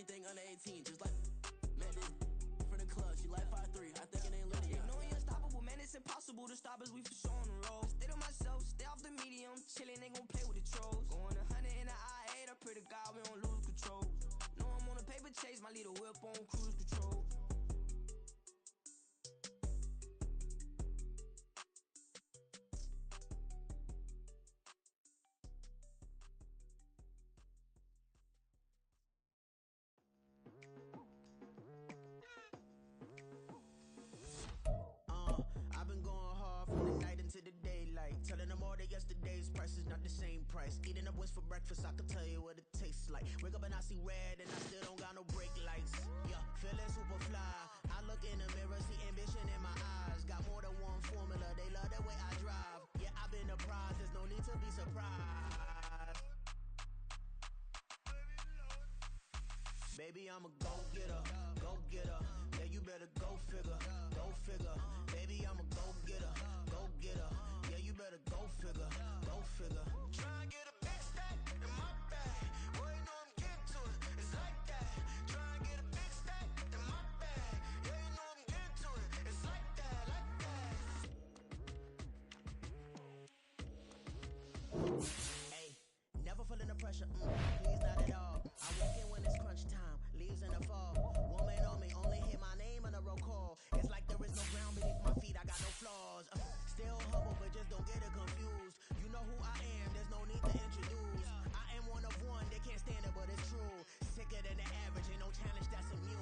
Anything under 18, just like met this from the club. She like 5'3", I think it ain't lit yet. No, we unstoppable, man, it's impossible to stop us, we for sure on the road. Stay to myself, stay off the medium, chillin', ain't gon' play with the trolls. Going 100 in the I-8, I pray to God we don't lose control. No, I'm on a paper chase, my little whip on cruise control. I've been going hard from the night into the daylight, telling them all that yesterday's price is not the same price. Eating up wings for breakfast, I can tell you what it tastes like. Wake up and I see red and I still don't got no brake lights. Yeah, feeling super fly. I look in the mirror, see ambition in my eyes. Got more than one formula, they love the way I drive. Yeah, I've been a prize, there's no need to be surprised. Baby, I'm a go-getter, go-getter. Yeah, you better go figure, go figure. Baby, I'm a go-getter, go-getter. Yeah, you better go figure, go figure. Try and get a big stack in my bag. Boy, you know I'm getting to it, it's like that. Try and get a big stack in my bag. Yeah, you know I'm getting to it, it's like that, like that. Hey, never feeling the pressure, please not at all. I walk in when it's crunch time, leaves in the fall. Woman on me, only hit my name on the roll call. It's like there is no ground beneath my feet, I got no flaws. Still humble, but just don't get it confused. You know who I am, there's no need to introduce. I am one of one, they can't stand it, but it's true. Sicker than the average, ain't no challenge that's immune.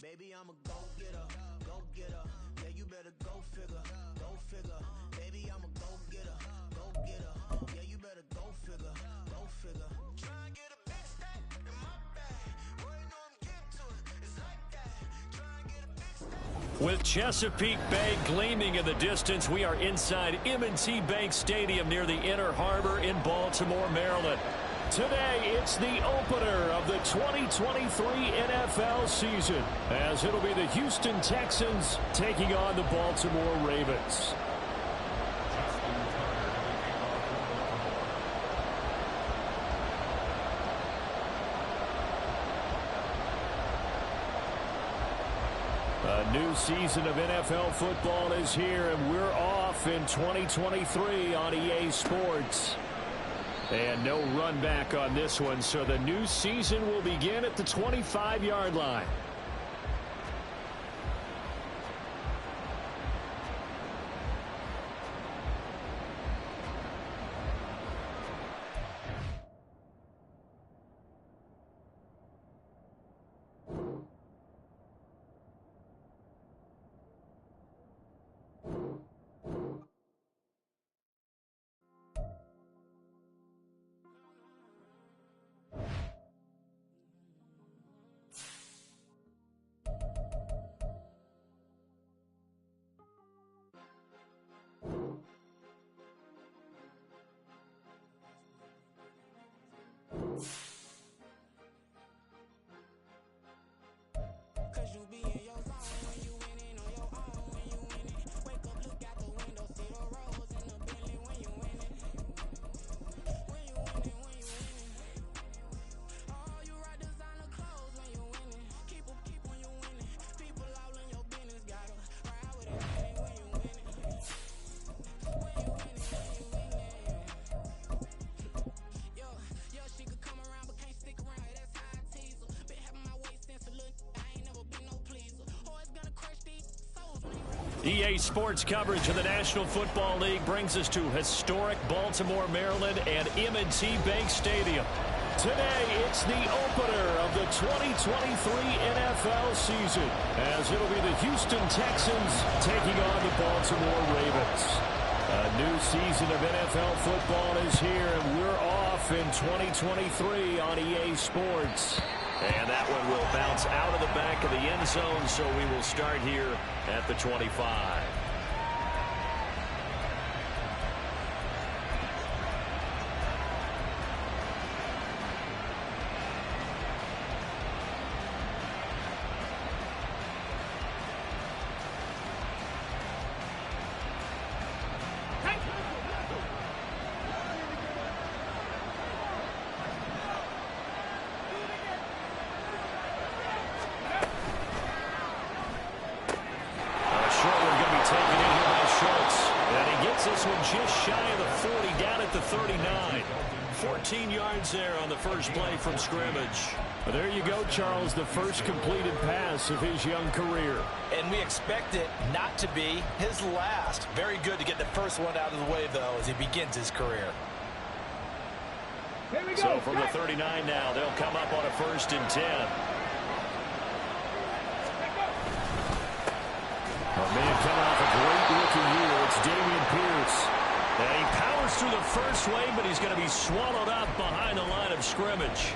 Baby, I'm a go-getter, go-getter. Yeah, you better go figure, go figure. Baby, I'm a go-getter, go-getter. Yeah, you better go figure, go figure. Try and get a big stack in my bag. Boy, you know I'm getting to it, it's like that. Try and get a big stack. With Chesapeake Bay gleaming in the distance, we are inside M&T Bank Stadium near the Inner Harbor in Baltimore, Maryland. Today, it's the opener of the 2023 NFL season, as it'll be the Houston Texans taking on the Baltimore Ravens. A new season of NFL football is here, and we're off in 2023 on EA Sports. And no run back on this one, so the new season will begin at the 25-yard line. Cause you be in your zone when you winning on your own when you winning. Wake up, look out the window, see the rose in the Bentley when you winning. When you winning, when you winning. Oh, you ride designer clothes when you winning. Keep when you winning. People all in your business, gotta ride with everything when you winning. When you winning, when you winning. Yo, she could come around but can't stick around, that's how I tease her. Been having my waist since a little, I ain't never been no pleaser. Always gonna crush these souls when EA Sports coverage of the National Football League brings us to historic Baltimore, Maryland, and M&T Bank Stadium. Today, it's the opener of the 2023 NFL season, as it'll be the Houston Texans taking on the Baltimore Ravens. A new season of NFL football is here, and we're off in 2023 on EA Sports. And that one will bounce out of the back of the end zone, so we will start here at the 25. 39. 14 yards there on the first play from scrimmage. Well, there you go, Charles, the first completed pass of his young career. And we expect it not to be his last. Very good to get the first one out of the way, though, as he begins his career. So from the 39 now, they'll come up on a 1st and 10. Oh, man, coming off a great rookie year, it's Dameon Pierce. And he powers through the first wave, but he's going to be swallowed up behind the line of scrimmage.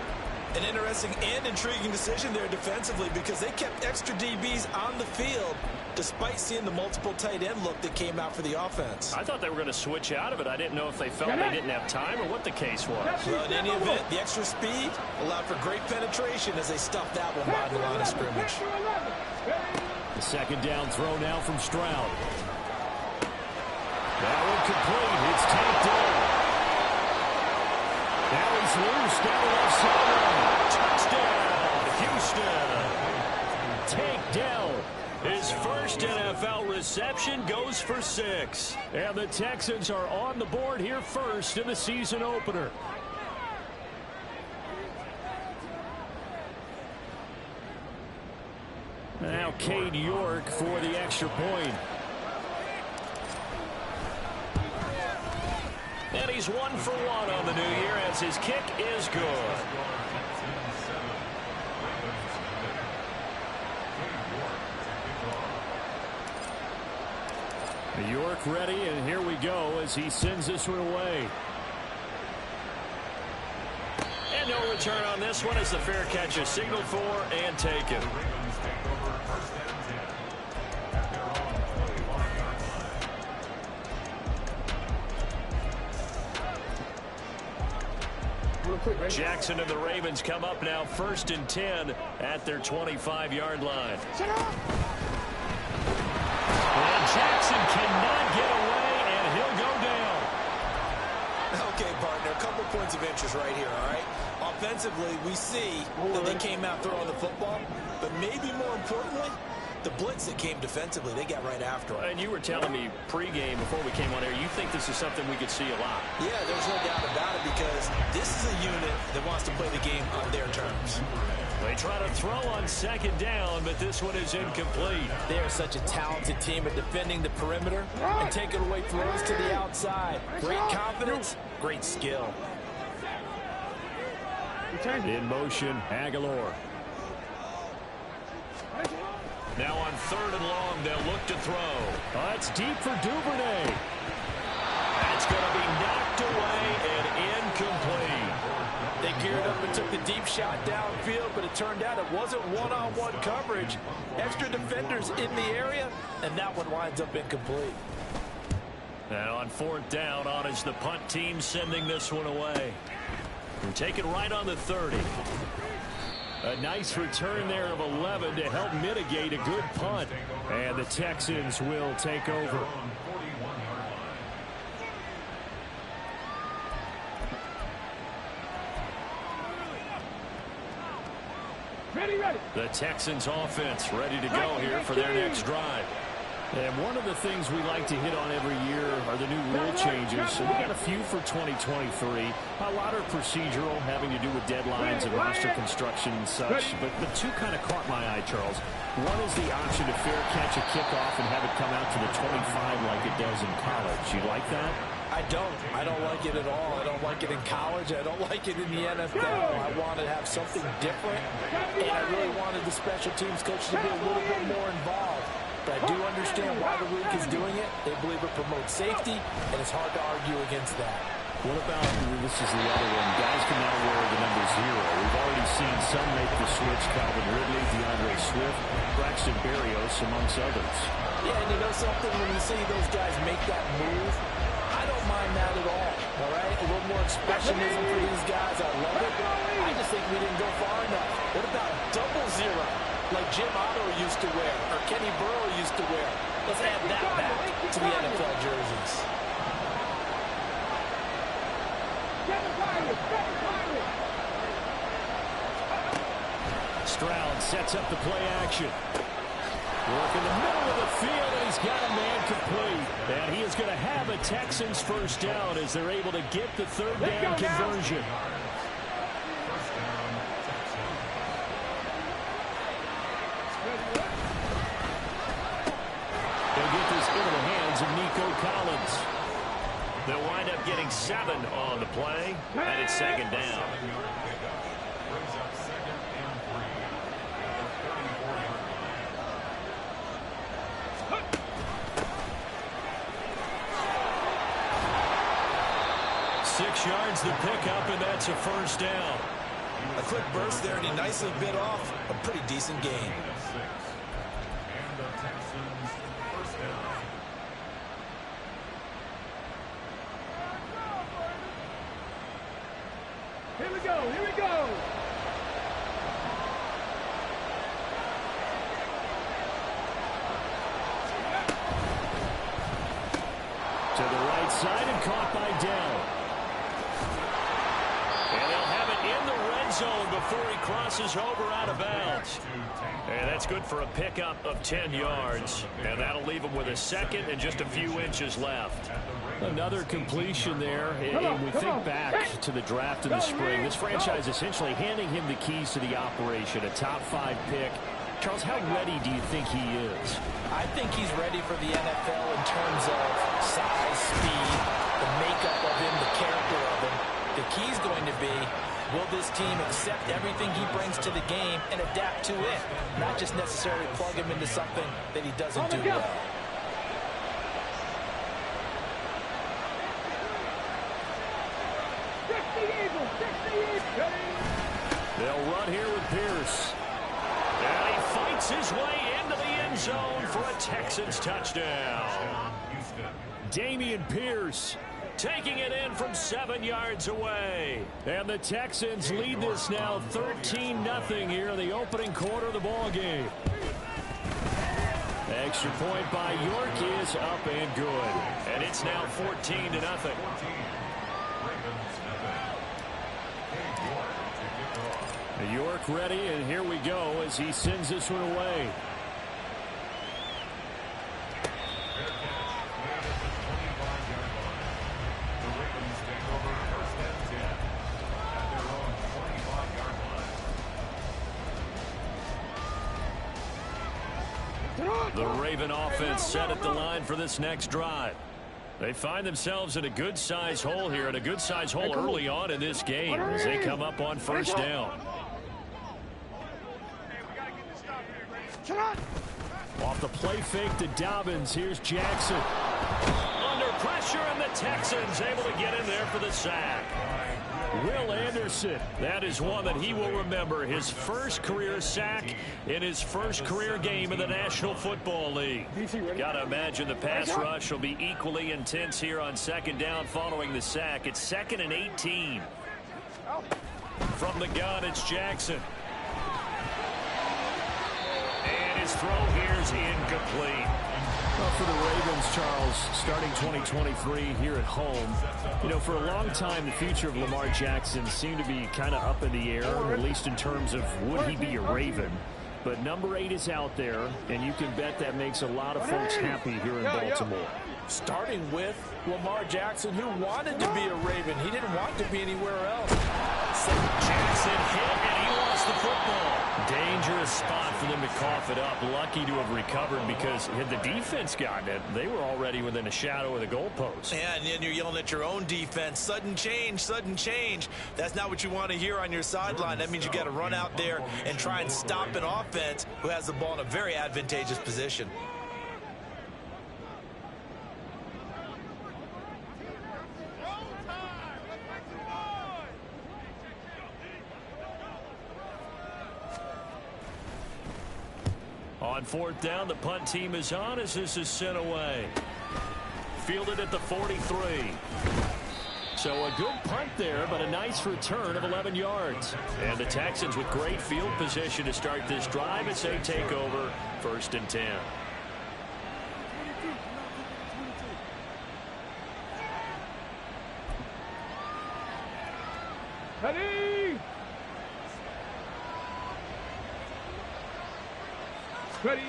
An interesting and intriguing decision there defensively, because they kept extra DBs on the field despite seeing the multiple tight end look that came out for the offense. I thought they were going to switch out of it. I didn't know if they felt they didn't have time or what the case was. Well, in any event, the extra speed allowed for great penetration as they stuffed that one by the line of scrimmage. The second down throw now from Stroud. That one complete. It's tapped in. Now he's loose down the left sideline. Touchdown, Houston. Takedown. His first NFL reception goes for 6. And the Texans are on the board here first in the season opener. Now Cade York for the extra point. And he's 1 for 1 on the new year as his kick is good. York ready, and here we go as he sends this one away. And no return on this one as the fair catch is signaled for and taken. Jackson and the Ravens come up now 1st and 10 at their 25-yard line. And Jackson cannot get away, and he'll go down. Okay, partner, a couple points of interest right here, all right? Offensively, we see that they came out throwing the football, but maybe more importantly, the blitz that came defensively, they got right after it. And you were telling me pregame before we came on air, you think this is something we could see a lot. Yeah, there's no doubt about it, because this is a unit that wants to play the game on their terms. They try to throw on 2nd down, but this one is incomplete. They are such a talented team at defending the perimeter and taking away throws to the outside. Great confidence, great skill. In motion, Aguilar. Now on 3rd and long, they'll look to throw. Oh, it's deep for Duvernay. That's going to be knocked away and incomplete. They geared up and took the deep shot downfield, but it turned out it wasn't one-on-one coverage. Extra defenders in the area, and that one winds up incomplete. And on 4th down, on is the punt team sending this one away. And take it right on the 30. A nice return there of 11 to help mitigate a good punt. And the Texans will take over. The Texans offense ready to go here for their next drive. And one of the things we like to hit on every year are the new rule changes. And we got a few for 2023. A lot are procedural, having to do with deadlines and roster construction and such. But the two kind of caught my eye, Charles. One is the option to fair catch a kickoff and have it come out to the 25 like it does in college. You like that? I don't. I don't like it at all. I don't like it in college. I don't like it in the NFL. I want to have something different. And I really wanted the special teams coach to be a little bit more involved. But I do understand why the league is doing it. They believe it promotes safety, and it's hard to argue against that. What about, this is the other one, guys can now wear the number 0. We've already seen some make the switch, Calvin Ridley, DeAndre Swift, Braxton Berrios, amongst others. Yeah, and you know something, when you see those guys make that move, I don't mind that at all right? A little more expressionism for these guys. I love it. I just think we didn't go far enough. What about double 0? Like Jim Otto used to wear, or Kenny Burrow used to wear. Let's add that back to the NFL jerseys. Stroud sets up the play action. Working the middle of the field, and he's got a man complete. And he is going to have a Texans first down as they're able to get the third down conversion. They'll get this into the hands of Nico Collins. They'll wind up getting 7 on the play, and it's second down. 6 yards the pickup, and that's a first down. A quick burst there, and he nicely bit off a pretty decent gain. And the Texans first down. Here we go, here we go. To the right side and caught by Dell. And they'll have it in the red zone before he crosses over out of bounds. And that's good for a pickup of 10 yards. And that'll leave him with a second and just a few inches left. Another completion there. And we think back to the draft in the spring. This franchise essentially handing him the keys to the operation, a top 5 pick. Charles, how ready do you think he is? I think he's ready for the NFL in terms of size, speed, the makeup of him, the character of him. The key's going to be, will this team accept everything he brings to the game and adapt to it? Not just necessarily plug him into something that he doesn't do well. They'll run here with Pierce. And he fights his way into the end zone for a Texans touchdown. Dameon Pierce taking it in from 7 yards away. And the Texans lead this now 13-0 here in the opening quarter of the ballgame. Extra point by York is up and good. And it's now 14-0. York ready, and here we go as he sends this one away. The Raven offense set at the line for this next drive. They find themselves in a good-sized hole here, and a good-sized hole early on in this game as they come up on first down. Off the play fake to Dobbins. Here's Jackson. Under pressure, and the Texans able to get in there for the sack. Will Anderson. That is one that he will remember. His first career sack in his first career game in the National Football League. Got to imagine the pass rush will be equally intense here on second down following the sack. It's 2nd and 18. From the gun, it's Jackson. His throw here is incomplete. Well, for the Ravens, Charles, starting 2023 here at home, you know, for a long time, the future of Lamar Jackson seemed to be kind of up in the air, at least in terms of would he be a Raven. But number 8 is out there, and you can bet that makes a lot of folks happy here in Baltimore. Starting with Lamar Jackson, who wanted to be a Raven. He didn't want to be anywhere else. Jackson hit, and he wants the football. Dangerous spot for them to cough it up. Lucky to have recovered because had the defense gotten it, they were already within a shadow of the goalpost. Yeah, and then you're yelling at your own defense. Sudden change, sudden change. That's not what you want to hear on your sideline. That means you got to run out there and try and stop an offense who has the ball in a very advantageous position. On fourth down, the punt team is on as this is sent away. Fielded at the 43. So a good punt there, but a nice return of 11 yards. And the Texans with great field position to start this drive as they take over 1st and 10. Ready? Ready?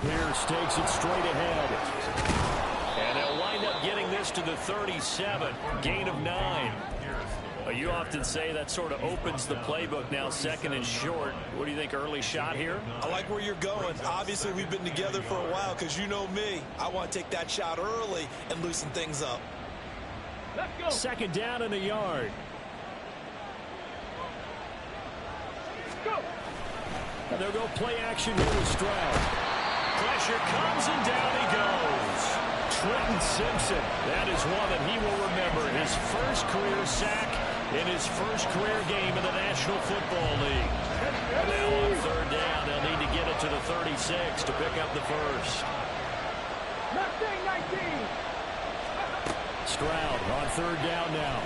Pierce takes it straight ahead. And they'll wind up getting this to the 37. Gain of 9. You often say that sort of opens the playbook now, second and short. What do you think, early shot here? I like where you're going. Obviously, we've been together for a while because you know me. I want to take that shot early and loosen things up. Let's go. Second down and a yard. Go. And they'll go play action here with Stroud. Pressure comes and down he goes. Trenton Simpson, that is one that he will remember. His first career sack in his first career game in the National Football League. And now on third down, they'll need to get it to the 36 to pick up the first. 19. Stroud on third down now.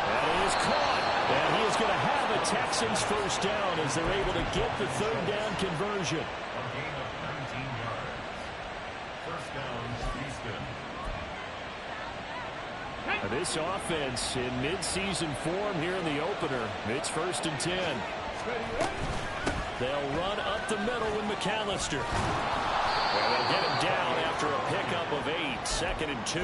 That is caught. And he is going to have a Texans first down as they're able to get the third down conversion. A gain of 19 yards. First down, Houston. This offense in midseason form here in the opener. It's first and 10. They'll run up the middle with McAllister. And they'll get him down after a pickup of 8. Second and 2.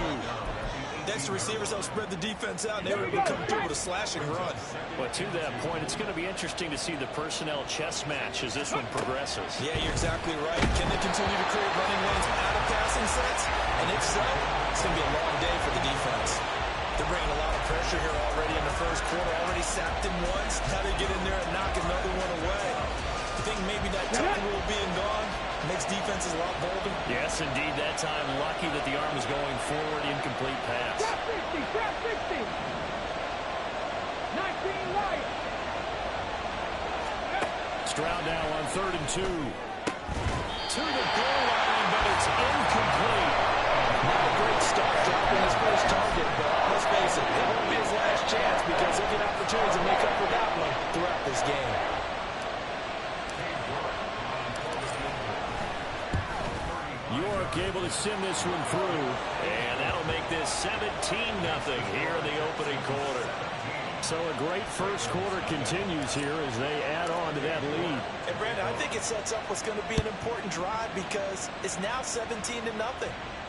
Next, the receivers help spread the defense out, and they were able to come through with a slashing run. But to that point, it's going to be interesting to see the personnel chess match as this one progresses. Yeah, you're exactly right. Can they continue to create running lanes out of passing sets? And if so, it's going to be a long day for the defense. They're bringing a lot of pressure here already in the first quarter. Already sacked him once. How they get in there and knock another one away? I think maybe that time rule being gone makes defenses a lot bolder. Yes, indeed. That time, lucky that the arm was going forward. Incomplete pass. Trap 60. 19 right. Stroud now on third and 2. To the goal line, but it's incomplete. Not a great start dropping his first target, but let's face it, it won't be his last chance because he'll get opportunities to make up for that one throughout this game. York able to send this one through, and that'll make this 17-0 here in the opening quarter. So a great first quarter continues here as they add on to that lead. And Brandon, I think it sets up what's going to be an important drive because it's now 17-0.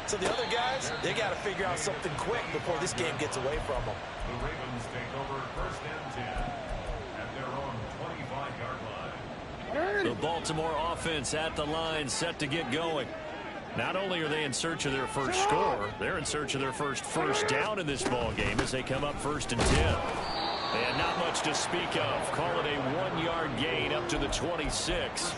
So the other guys, they got to figure out something quick before this game gets away from them. The Ravens take over first and 10 at their own 25-yard line. The Baltimore offense at the line, set to get going. Not only are they in search of their first score, they're in search of their first down in this ball game as they come up first and 10. And not much to speak of. Call it a 1-yard gain up to the 26.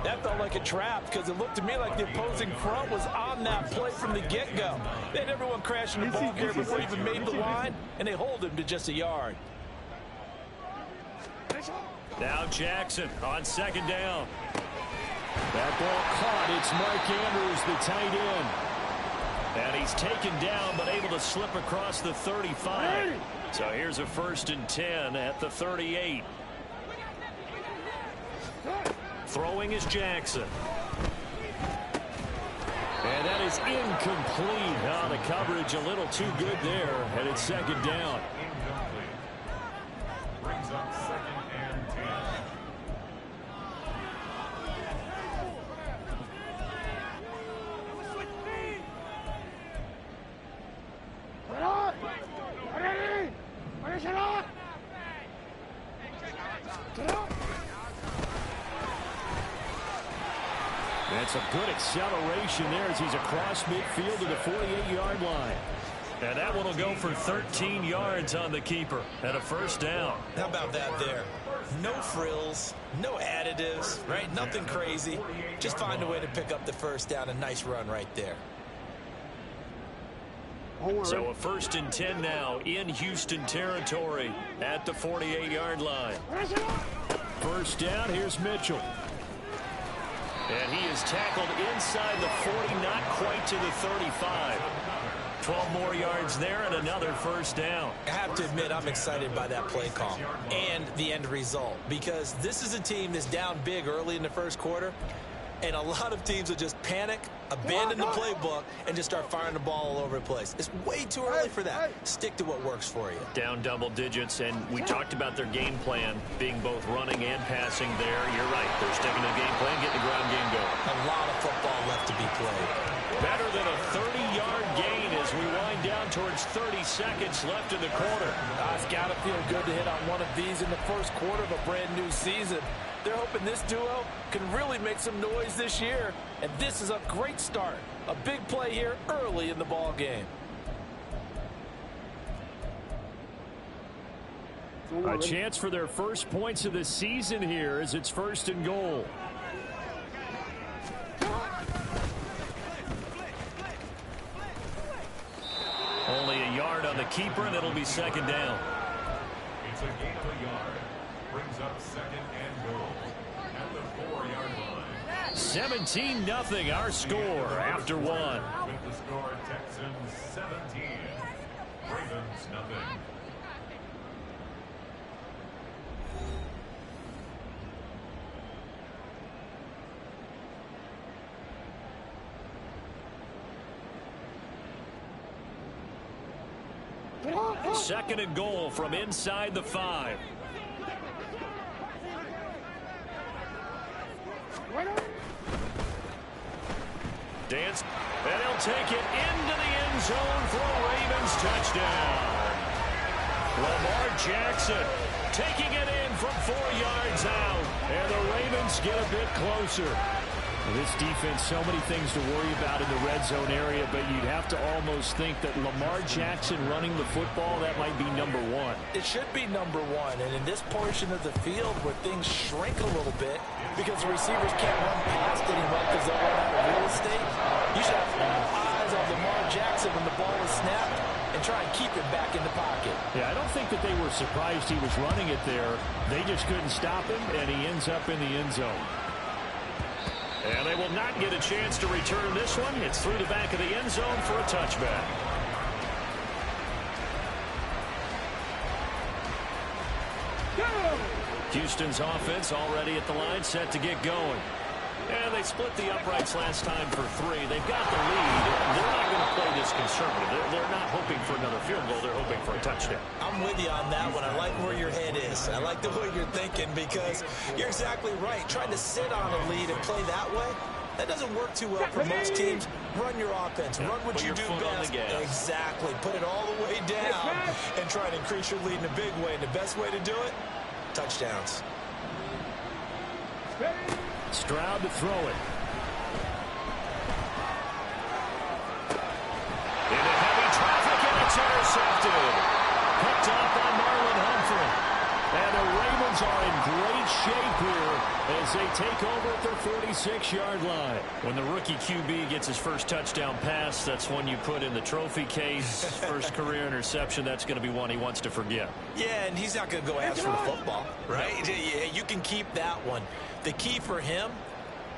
That felt like a trap because it looked to me like the opposing front was on that play from the get-go. They had everyone crashing the ball carrier before he even made the line, and they hold him to just a yard. Now Jackson on second down. That ball caught. It's Mike Andrews, the tight end. And he's taken down but able to slip across the 35. So here's a first and 10 at the 38. Throwing is Jackson. And that is incomplete. Oh, the coverage a little too good there. And it's second down. Incomplete. Brings up second and 10. That's a good acceleration there as he's across midfield to the 48-yard line. And that one will go for 13 yards on the keeper and a first down. How about that there? No frills, no additives, right? Nothing crazy. Just find a way to pick up the first down. A nice run right there. So a first and 10 now in Houston territory at the 48-yard line. First down, here's Mitchell. And he is tackled inside the 40, not quite to the 35. 12 more yards there and another first down. I have to admit, I'm excited by that play call and the end result because this is a team that's down big early in the first quarter. And a lot of teams will just panic, abandon the playbook, and just start firing the ball all over the place. It's way too early for that. Stick to what works for you. Down double digits, and we talked about their game plan being both running and passing there. You're right. They're sticking to the game plan, getting the ground game going. A lot of football left to be played. Better than a 30-yard gain as we wind down towards 30 seconds left in the quarter. It's got to feel good to hit on one of these in the first quarter of a brand-new season. They're hoping this duo can really make some noise this year, and this is a great start. A big play here early in the ball game. A chance for their first points of the season here as it's 1st and goal. Only a yard on the keeper, and it'll be 2nd down. It's a gain of a yard. Brings up 2nd and goal at the 4-yard line. 17-0 our score after 1. With the score, Texans 17, Ravens nothing. Second and goal from inside the 5. Dance, and he'll take it into the end zone for a Ravens touchdown. Lamar Jackson taking it in from 4 yards out, and the Ravens get a bit closer. This defense, so many things to worry about in the red zone area, but you'd have to almost think that Lamar Jackson running the football, that might be number 1. It should be number 1, and in this portion of the field where things shrink a little bit because the receivers can't run past anyone because they'll run out of real estate, you should have eyes on Lamar Jackson when the ball is snapped and try and keep him back in the pocket. Yeah, I don't think that they were surprised he was running it there. They just couldn't stop him, and he ends up in the end zone. And they will not get a chance to return this one. It's through the back of the end zone for a touchback. Houston's offense already at the line, set to get going. And they split the uprights last time for 3. They've got the lead. They're not going to play this conservative. They're not hoping for another field goal. They're hoping for a touchdown. I'm with you on that one. I like where your head is. I like the way you're thinking because you're exactly right. Trying to sit on a lead and play that way, that doesn't work too well for most teams. Run your offense. Run what you do best. Exactly. Put it all the way down and try and increase your lead in a big way. And the best way to do it, touchdowns. Stroud to throw it. Into heavy traffic, and it's intercepted. Picked up by Marlon Humphrey. And the Ravens are in great shape here as they take over at their 46-yard line. When the rookie QB gets his first touchdown pass, that's one you put in the trophy case. First career interception, that's going to be one he wants to forget. Yeah, and he's not going to go ask for the football, right? You can keep that one. The key for him,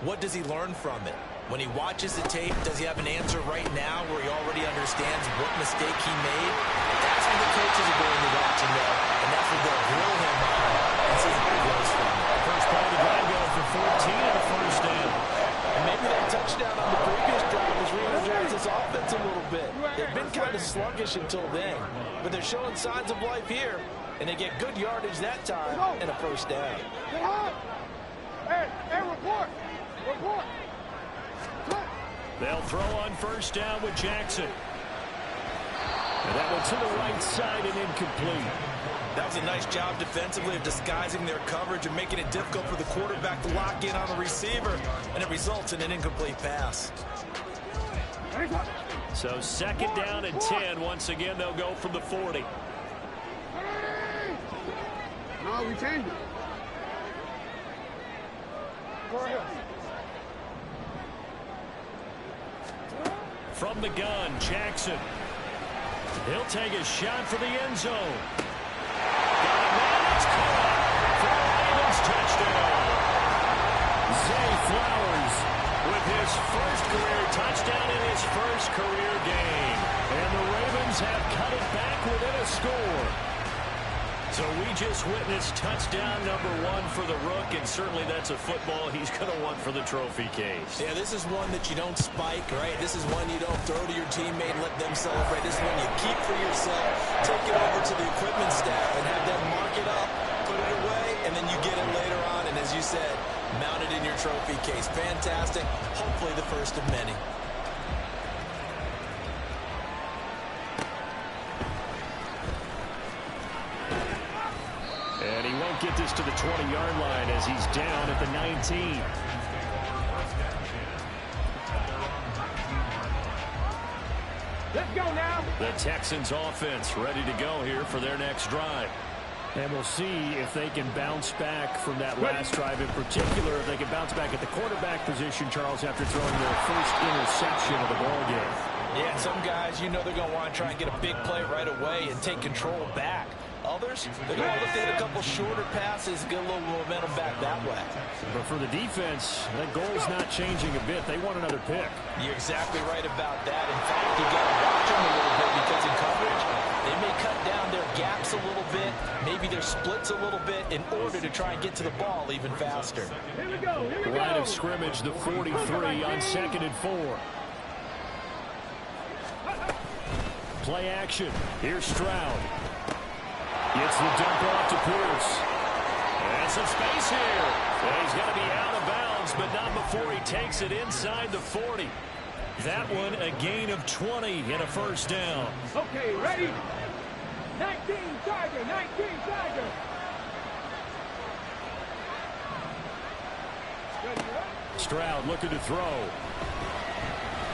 what does he learn from it? When he watches the tape, does he have an answer right now where he already understands what mistake he made? That's what the coaches are going to watch and know, and that's what they'll grill him on and see how he goes from it. First play of the drive goes for 14 and a first down. And maybe that touchdown on the previous drive has re-energized this offense a little bit. They've been kind of sluggish until then, but they're showing signs of life here, and they get good yardage that time and a first down. Hey, report! Report! They'll throw on first down with Jackson. And that one to the right side and incomplete. That was a nice job defensively of disguising their coverage and making it difficult for the quarterback to lock in on the receiver, and it results in an incomplete pass. So 2nd down and 10. Once again, they'll go from the 40. No, we changed it. From the gun, Jackson. He'll take a shot for the end zone. Got a man, it's caught for a Ravens touchdown. Zay Flowers with his first career touchdown in his first career game. And the Ravens have cut it back within a score. So we just witnessed touchdown number 1 for the Rook, and certainly that's a football he's going to want for the trophy case. Yeah, this is one that you don't spike, right? This is one you don't throw to your teammate and let them celebrate. This is one you keep for yourself, take it over to the equipment staff and have them mark it up, put it away, and then you get it later on, and as you said, mount it in your trophy case. Fantastic. Hopefully the first of many. And he won't get this to the 20-yard line as he's down at the 19. Let's go now. The Texans offense ready to go here for their next drive. And we'll see if they can bounce back from that last drive, in particular if they can bounce back at the quarterback position, Charles, after throwing their first interception of the ballgame. Yeah, some guys, you know they're going to want to try and get a big play right away and take control back. Others, they're going to look at a couple shorter passes, get a little momentum back that way. But for the defense, that goal's not changing a bit. They want another pick. You're exactly right about that. In fact, you got to watch them a little bit because in coverage, they may cut down their gaps a little bit, maybe their splits a little bit in order to try and get to the ball even faster. Here we go. Here we go. Line of scrimmage, the 43 on 2nd and 4. Play action. Here's Stroud. Gets the dump off to Pierce. And some space here. And he's going to be out of bounds, but not before he takes it inside the 40. That one a gain of 20 and a first down. Okay, ready? 19 Tiger, 19 Tiger. Stroud looking to throw.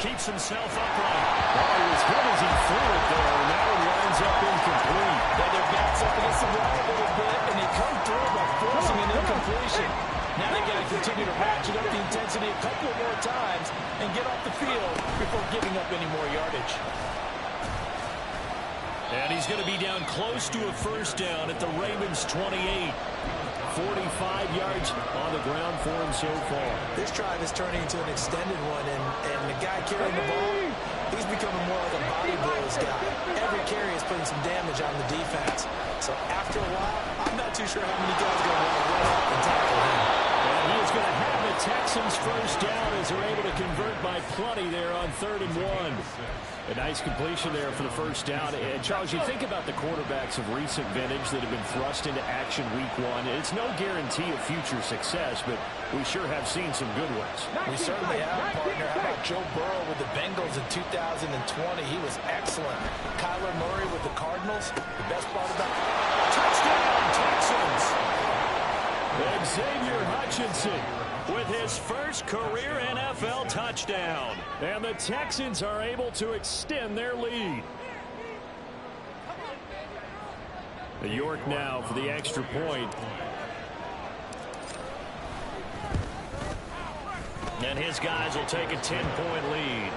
Keeps himself upright. Oh, as good as he threw it there, and that one winds up incomplete. Yeah, their backs up against the wall a little bit, and they come through by forcing an incompletion. Now they got to continue to ratchet up the intensity a couple more times and get off the field before giving up any more yardage. And he's going to be down close to a first down at the Ravens 28. 45 yards on the ground for him so far. This drive is turning into an extended one, and the guy carrying the ball, he's becoming more like a body blows guy. Every carry is putting some damage on the defense. So after a while, I'm not too sure how many guys are going to want to run up and tackle him. And he is going to have the Texans first down as they're able to convert by plenty there on 3rd and 1. A nice completion there for the first down. And Charles, you think about the quarterbacks of recent vintage that have been thrust into action week 1. It's no guarantee of future success, but we sure have seen some good ones. We certainly have, partner. How about Joe Burrow with the Bengals in 2020? He was excellent. Kyler Murray with the Cardinals. The best part about touchdown, Texans! Xavier Hutchinson with his first career NFL touchdown. And the Texans are able to extend their lead. New York now for the extra point. And his guys will take a 10-point lead.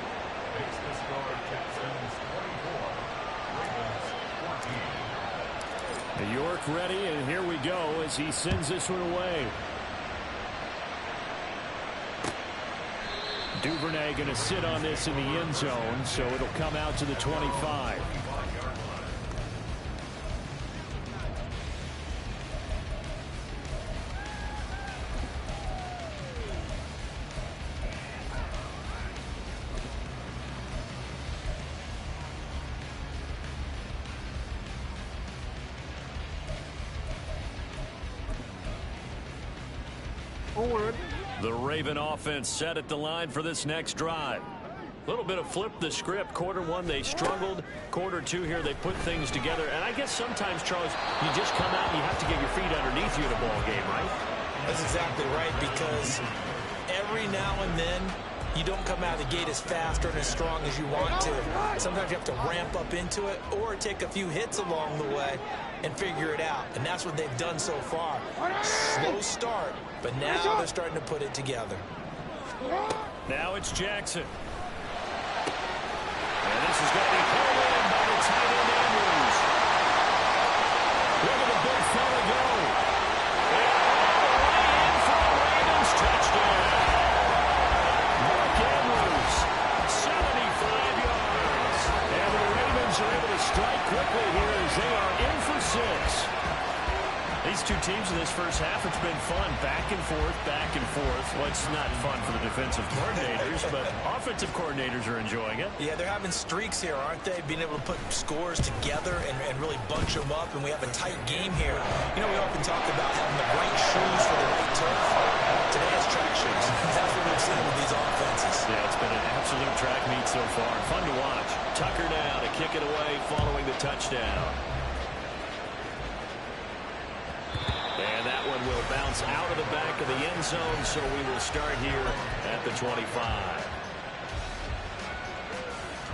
New York ready, and here we go as he sends this one away. Duvernay going to sit on this in the end zone, so it'll come out to the 25. The Raven offense set at the line for this next drive. A little bit of flip the script. Quarter 1, they struggled. Quarter 2 here, they put things together. And I guess sometimes, Charles, you just come out and you have to get your feet underneath you in a ball game, right? That's exactly right, because every now and then you don't come out of the gate as fast or as strong as you want to. Sometimes you have to ramp up into it or take a few hits along the way and figure it out. And that's what they've done so far. Slow start, but now they're starting to put it together. Now it's Jackson. And this is going to be pulled in by the tight end Andrews. Look at the big fella go. And in for the Ravens touchdown. Mark Andrews, 75 yards. And the Ravens are able to strike quickly here as they are in for 6. These two teams in this first half, it's been fun. Back and forth, back and forth. Well, it's not fun for the defensive coordinators, but offensive coordinators are enjoying it. Yeah, they're having streaks here, aren't they? Being able to put scores together and really bunch them up, and we have a tight game here. You know, we often talk about having the right shoes for the right turf. Today it's track shoes. That's what we've seen with these offenses. Yeah, it's been an absolute track meet so far. Fun to watch. Tucker now to kick it away following the touchdown. And that one will bounce out of the back of the end zone, so we will start here at the 25.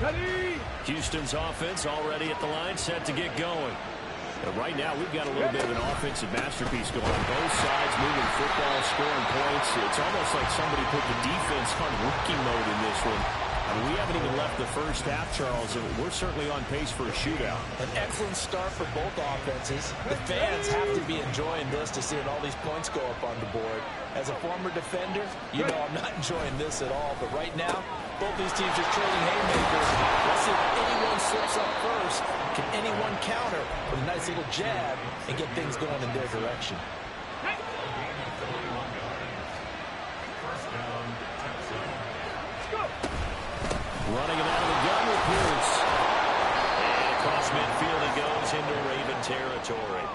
Ready. Houston's offense already at the line, set to get going. Right now, we've got a little bit of an offensive masterpiece going on both sides, moving football, scoring points. It's almost like somebody put the defense on rookie mode in this one. I mean, we haven't even left the first half, Charles, and we're certainly on pace for a shootout. An excellent start for both offenses. The fans have to be enjoying this to seeing all these points go up on the board. As a former defender, you know I'm not enjoying this at all. But right now, both these teams just trading haymakers. Let's see if anyone slips up first. Can anyone counter with a nice little jab and get things going in their direction? Running it out of the gun with Pierce. And across midfield it goes into Raven territory.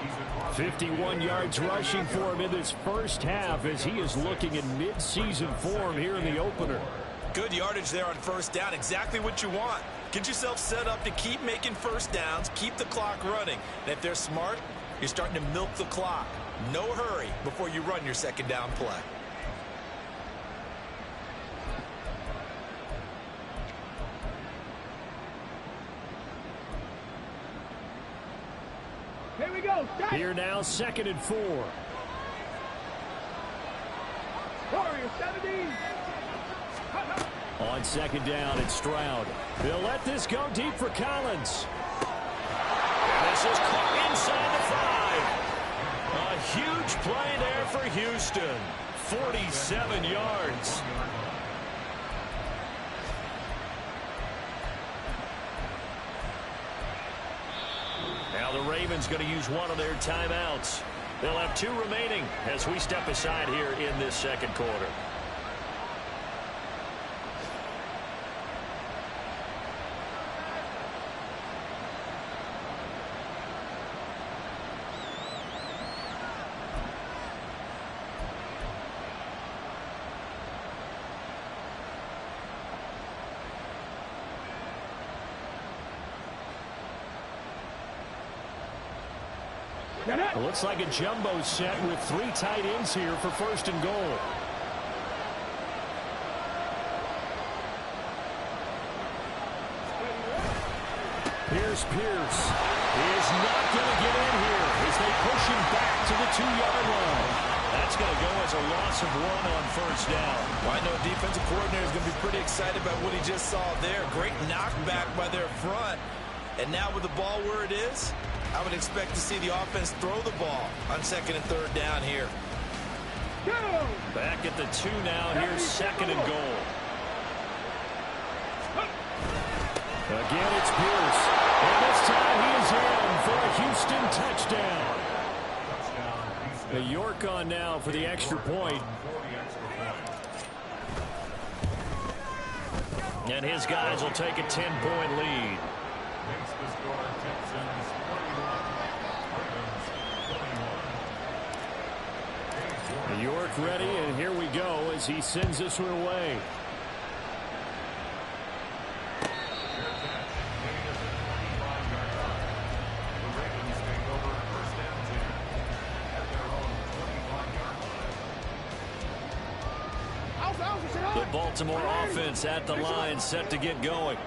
51 yards rushing for him in this first half as he is looking in mid-season form here in the opener. Good yardage there on first down. Exactly what you want. Get yourself set up to keep making first downs, keep the clock running. And if they're smart, you're starting to milk the clock. No hurry before you run your second down play. Here we go. Start. Here now, 2nd and 4. Warrior 17. On 2nd down, it's Stroud. They'll let this go deep for Collins. And this is caught inside the 5. A huge play there for Houston. 47 yards. Now the Ravens going to use one of their timeouts. They'll have 2 remaining as we step aside here in this second quarter. It looks like a jumbo set with 3 tight ends here for 1st and goal. Here's Pierce. He is not going to get in here as they push him back to the 2-yard line. That's going to go as a loss of 1 on first down. Well, I know defensive coordinator is going to be pretty excited about what he just saw there. Great knockback by their front. And now with the ball where it is, I would expect to see the offense throw the ball on 2nd and 3rd down here. Back at the 2 now. Here's 2nd and goal. Again, it's Pierce. And this time he is in for a Houston touchdown. The York on now for the extra point. And his guys will take a 10-point lead. York ready, and here we go as he sends this one away. The Baltimore offense at the line, set to get going.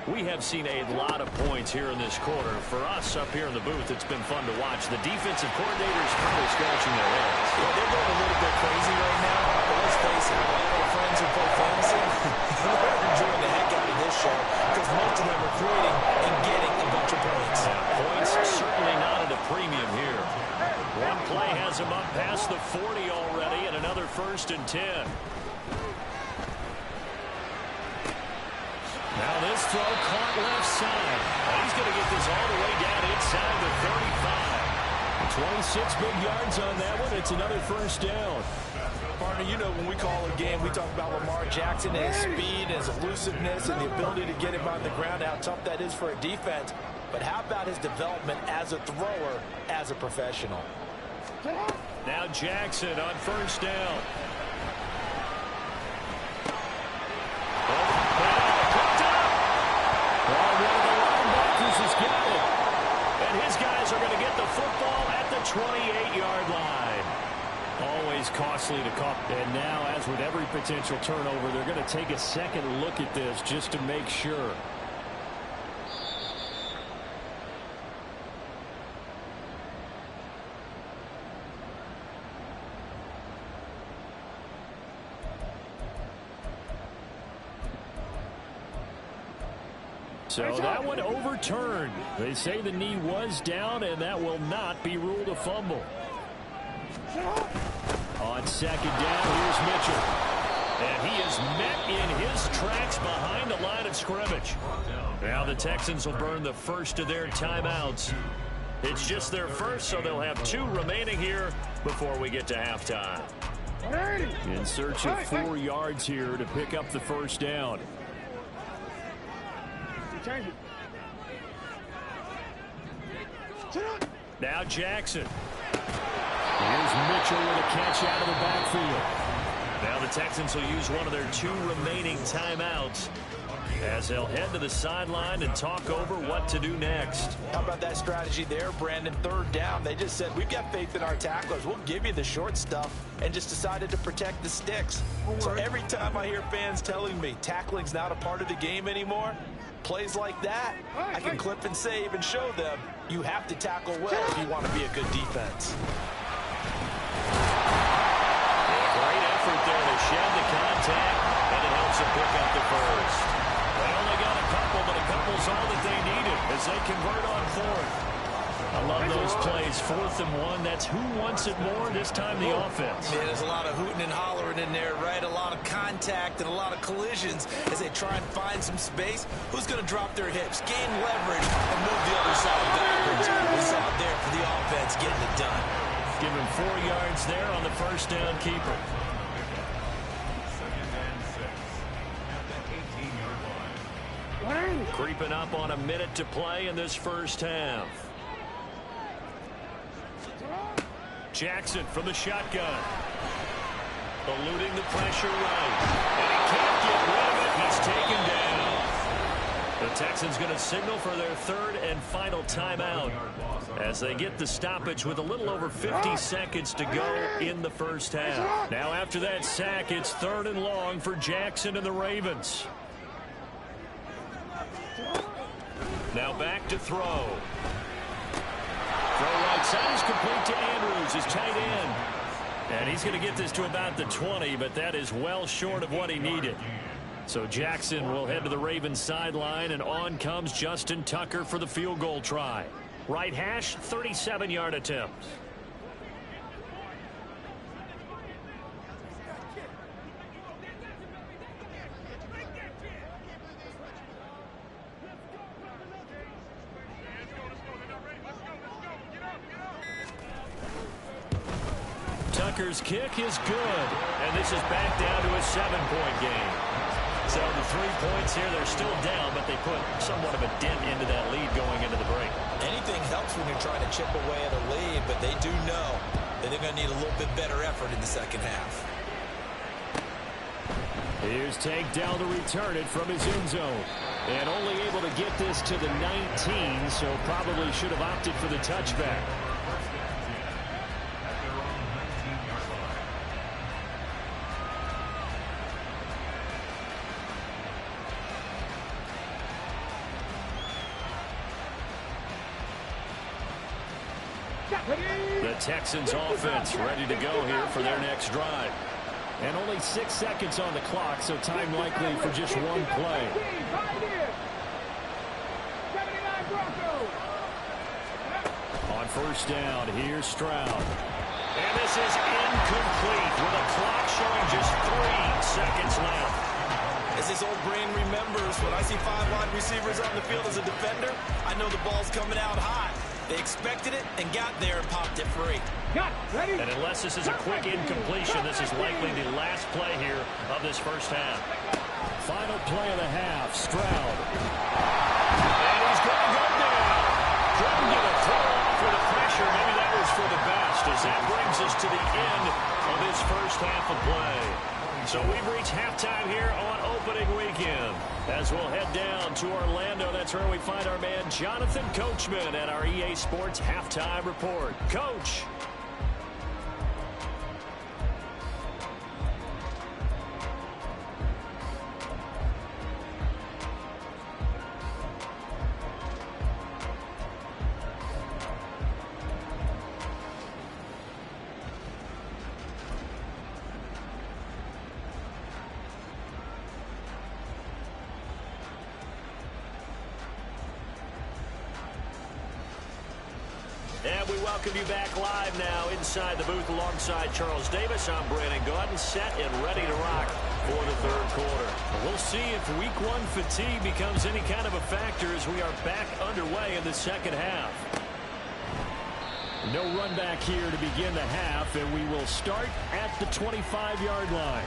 We have seen a lot of points here in this quarter. For us up here in the booth, it's been fun to watch. The defensive coordinators probably scratching their heads. Yeah, they're going a little bit crazy right now. But let's face it, all our friends who play fantasy, they're enjoying the heck out of this show because most of them are creating and getting a bunch of points. Points certainly not at a premium here. One play has him up past the 40 already, and another 1st and 10. Now this throw caught left side. He's going to get this all the way down inside the 35. 26 big yards on that one. It's another first down. Partner, you know when we call a game, we talk about Lamar Jackson and his speed, his elusiveness, and the ability to get him on the ground, how tough that is for a defense. But how about his development as a thrower, as a professional? Now Jackson on first down. And his guys are going to get the football at the 28-yard line. Always costly to call. And now, as with every potential turnover, they're going to take a second look at this just to make sure. So that one overturned. They say the knee was down, and that will not be ruled a fumble. On second down, here's Mitchell. And he is met in his tracks behind the line of scrimmage. Now the Texans will burn the first of their timeouts. It's just their first, so they'll have 2 remaining here before we get to halftime. In search of 4 yards here to pick up the first down. Now Jackson. Here's Mitchell with a catch out of the backfield. Now the Texans will use one of their 2 remaining timeouts as they'll head to the sideline and talk over what to do next. How about that strategy there, Brandon? Third down, they just said, we've got faith in our tacklers. We'll give you the short stuff, and just decided to protect the sticks. So every time I hear fans telling me tackling's not a part of the game anymore, plays like that, I can clip and save and show them you have to tackle well if you want to be a good defense. Great effort there to shed the contact, and it helps them pick up the first. They only got a couple, but a couple's all that they needed as they convert on 4th. I love those plays. 4th and 1. That's who wants it more, this time the offense. Yeah, there's a lot of hooting and hollering in there, right? A lot of contact and a lot of collisions as they try and find some space. Who's going to drop their hips, gain leverage, and move the other side backwards? It's out there for the offense getting it done. Give him 4 yards there on the first down keeper. Creeping up on a minute to play in this first half. Jackson from the shotgun. Eluding the pressure right. And he can't get rid of it. He's taken down. The Texans going to signal for their 3rd and final timeout as they get the stoppage with a little over 50 seconds to go in the first half. Now after that sack, it's 3rd and long for Jackson and the Ravens. Now back to throw. Throw right side is complete to Andrews, his tight end. And he's going to get this to about the 20, but that is well short of what he needed. So Jackson will head to the Ravens sideline, and on comes Justin Tucker for the field goal try. Right hash, 37-yard attempt. Tucker's kick is good, and this is back down to a 7-point game. So the 3 points here, they're still down, but they put somewhat of a dent into that lead going into the break. Anything helps when you're trying to chip away at a lead, but they do know that they're going to need a little bit better effort in the second half. Here's Tank Dell to return it from his end zone. And only able to get this to the 19, so probably should have opted for the touchback. The Texans offense ready to go here for their next drive. And only 6 seconds on the clock, so time likely for just one play. On first down, here's Stroud. And this is incomplete with a clock showing just 3 seconds left. As this old brain remembers, when I see 5 wide receivers on the field as a defender, I know the ball's coming out hot. They expected it and got there and popped it free. Ready? And unless this is a quick incompletion, this is likely the last play here of this first half. Final play of the half, Stroud. And he's going to go down. Couldn't get a throw off with the pressure. Maybe that was for the best, as that brings us to the end of this first half of play. So we've reached halftime here on opening weekend. As we'll head down to Orlando, that's where we find our man Jonathan Coachman at our EA Sports Halftime Report. Coach. And we welcome you back live now inside the booth alongside Charles Davis. I'm Brandon Gaudin, set and ready to rock for the third quarter. We'll see if week one fatigue becomes any kind of a factor as we are back underway in the second half. No run back here to begin the half, and we will start at the 25-yard line.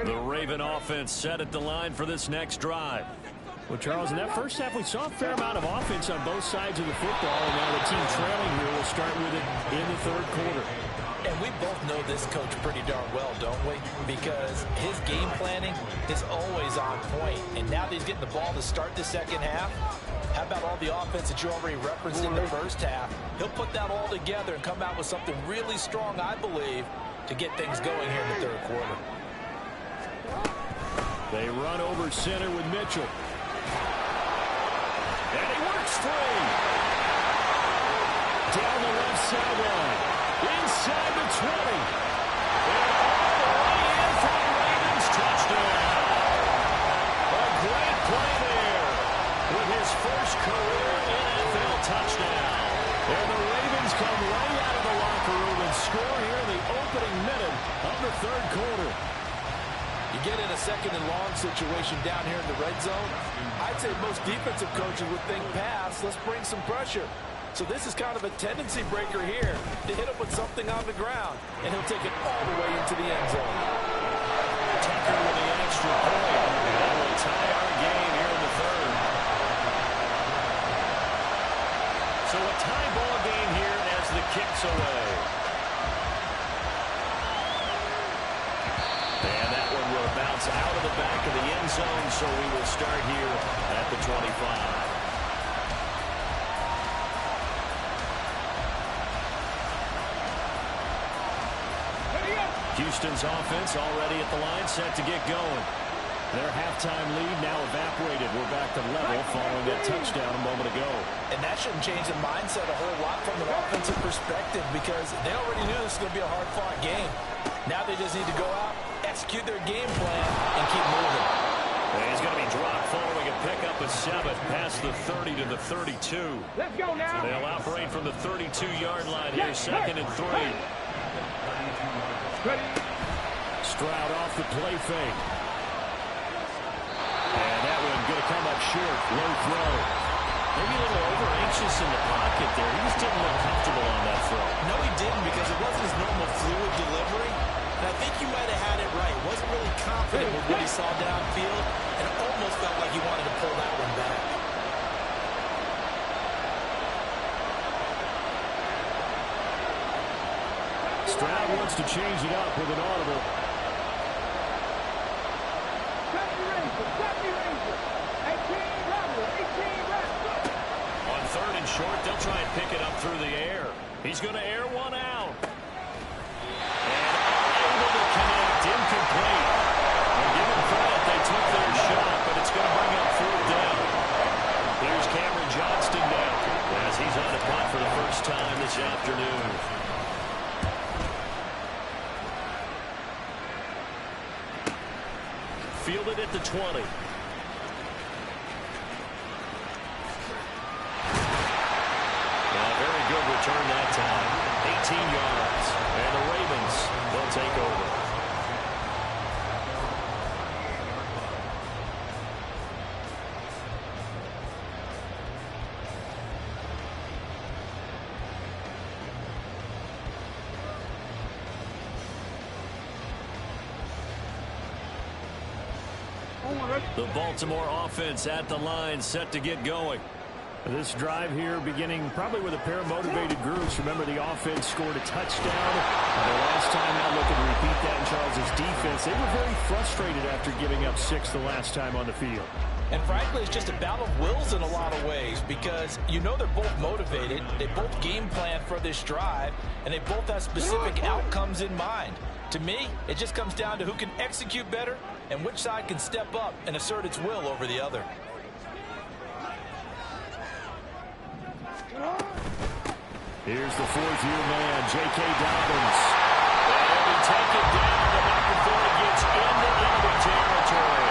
The Raven offense set at the line for this next drive. Well, Charles, in that first half, we saw a fair amount of offense on both sides of the football, and now the team trailing here will start with it in the third quarter. And we both know this coach pretty darn well, don't we? Because his game planning is always on point. And now that he's getting the ball to start the second half, how about all the offense that you already referenced in the first half? He'll put that all together and come out with something really strong, I believe, to get things going here in the third quarter. They run over center with Mitchell. And he works free. Down the left sideline. Inside the 20. And all the way in for the Ravens. Touchdown. A great play there with his first career NFL touchdown. And the Ravens come right out of the locker room and score here in the opening minute of the third quarter. You get in a second and long situation down here in the red zone, I'd say most defensive coaches would think pass, let's bring some pressure. So this is kind of a tendency breaker here to hit him with something on the ground, and he'll take it all the way into the end zone. Tucker with the extra point. That will tie our game here in the third. So a tie ball game here as the kick's away. And that one will bounce out of the back of the end zone, so we will start here at the 25. Houston's offense already at the line, set to get going. Their halftime lead now evaporated. We're back to level following that touchdown a moment ago. And that shouldn't change the mindset a whole lot from an offensive perspective, because they already knew this was going to be a hard-fought game. Now they just need to go out, execute their game plan, and keep moving. And he's going to be dropped following a pickup of 7 past the 30 to the 32. Let's go now. They'll operate from the 32-yard line here, second and 3. Ready. Stroud off the play fake. And that one going to come up short. Low throw. Maybe a little over-anxious in the pocket there. He just didn't look comfortable on that throw. No, he didn't, because it wasn't his normal fluid delivery. And I think you might have had it right. Wasn't really confident with what he saw downfield, and it almost felt like he wanted to pull that one back. Stroud wants to change it up with an audible. On third and short, they'll try and pick it up through the air. He's going to air one out. And unable to connect, incomplete. And give them credit, they took their shot, but it's going to bring up fourth down. Here's Cameron Johnston now, as he's on the punt for the first time this afternoon. Fielded at the 20. Very good return that time. 18 yards. And the Ravens The Baltimore offense at the line, set to get going. This drive here beginning probably with a pair of motivated groups. Remember, the offense scored a touchdown. The last time, now looking to repeat that in Charles' defense. They were very frustrated after giving up 6 the last time on the field. And frankly, it's just a battle of wills in a lot of ways because you know they're both motivated. They both game plan for this drive, and they both have specific outcomes in mind. To me, it just comes down to who can execute better and which side can step up and assert its will over the other. Here's the fourth-year man, J.K. Dobbins. And he take it down, but not before he gets into enemy territory.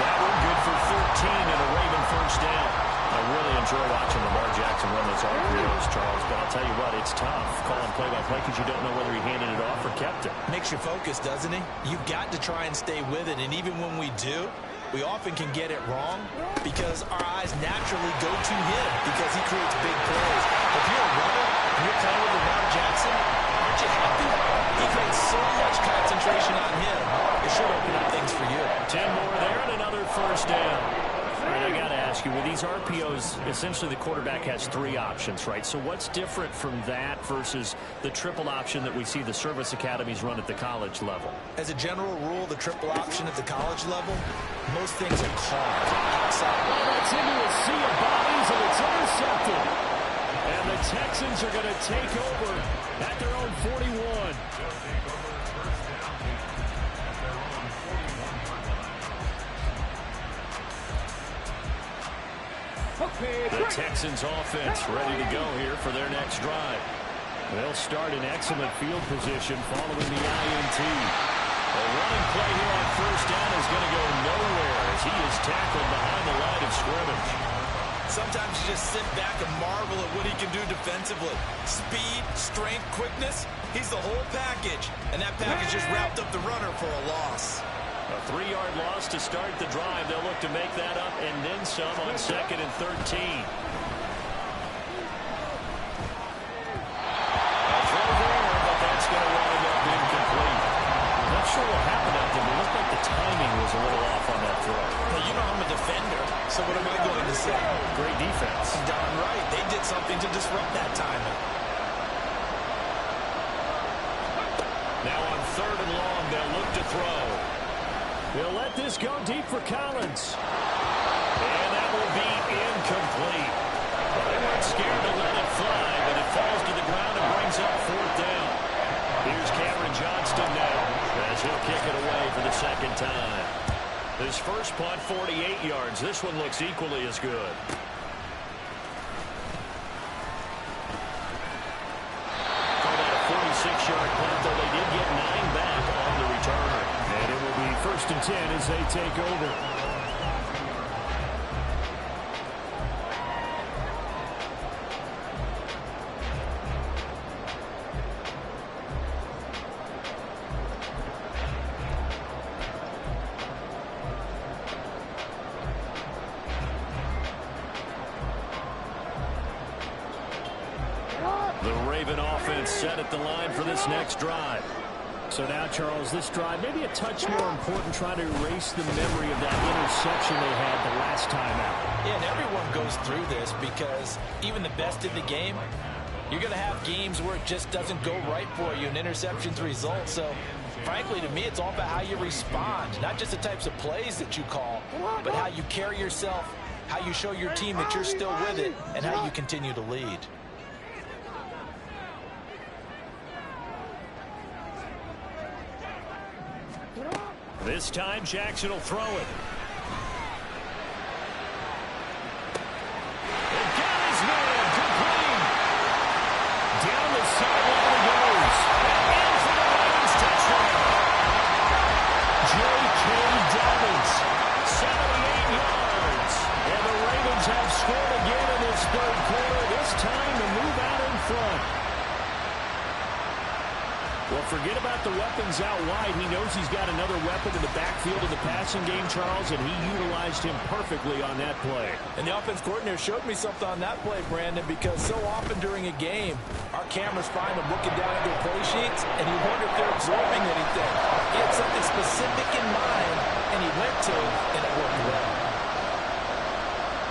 That one good for 13 and a Raven first down. I really enjoy watching Lamar Jackson run those RPOs, Charles, but I'll tell you what, it's tough calling play-by-play because you don't know whether he handed it off or kept it. Makes you focus, doesn't he? You've got to try and stay with it, and even when we do, we often can get it wrong because our eyes naturally go to him because he creates big plays. If you're a runner and you're playing with Lamar Jackson, aren't you happy? He creates so much concentration on him. It should open up things for you. 10 more there and another first down. All right, I got to ask you, with these RPOs, essentially the quarterback has 3 options, right? So what's different from that versus the triple option that we see the service academies run at the college level? As a general rule, the triple option at the college level, most things are called outside. Well, that's into a sea of bodies, and it's intercepted. And the Texans are going to take over at their own 41. The Texans offense ready to go here for their next drive. They'll start in excellent field position following the INT. A running play here on first down is going to go nowhere as he is tackled behind the line of scrimmage. Sometimes you just sit back and marvel at what he can do defensively. Speed, strength, quickness, he's the whole package. And that package just wrapped up the runner for a loss. A 3-yard loss to start the drive. They'll look to make that up and then some on 2nd and 13. A throw there, but that's going to wind up incomplete. Not sure what happened out there, but it looked like the timing was a little off on that throw. Well, you know I'm a defender, so what am I going to say? Great defense. Darn right. They did something to disrupt that timing. Now on 3rd and long, they'll look to throw. They'll let this go deep for Collins. And that will be incomplete. They weren't scared to let it fly, but it falls to the ground and brings up 4th down. Here's Cameron Johnston now as he'll kick it away for the 2nd time. His first punt, 48 yards. This one looks equally as good. Called out a 46-yard punt, though they did get 9 back on the return. And it will be 1st and 10 as they take over. The Raven offense set at the line for this next drive. So now, Charles, this drive maybe a touch more important, trying to erase the memory of that interception they had the last time out. Yeah, and everyone goes through this because even the best in the game, you're going to have games where it just doesn't go right for you and interceptions result. So, frankly, to me, it's all about how you respond, not just the types of plays that you call, but how you carry yourself, how you show your team that you're still with it, and how you continue to lead. This time, Jackson will throw it. And got his man, complete. Down the sideline he goes. And in for the Ravens touchdown. J.K. Dobbins, 78 yards. And the Ravens have scored again in this 3rd quarter. This time to move out in front. Well, forget about the weapons out wide. He knows he's got another weapon in the backfield of the passing game, Charles, and he utilized him perfectly on that play. And the offense coordinator showed me something on that play, Brandon, because so often during a game, our cameras find him looking down at their play sheets, and he wondered if they're absorbing anything. He had something specific in mind, and he went to, and it worked well.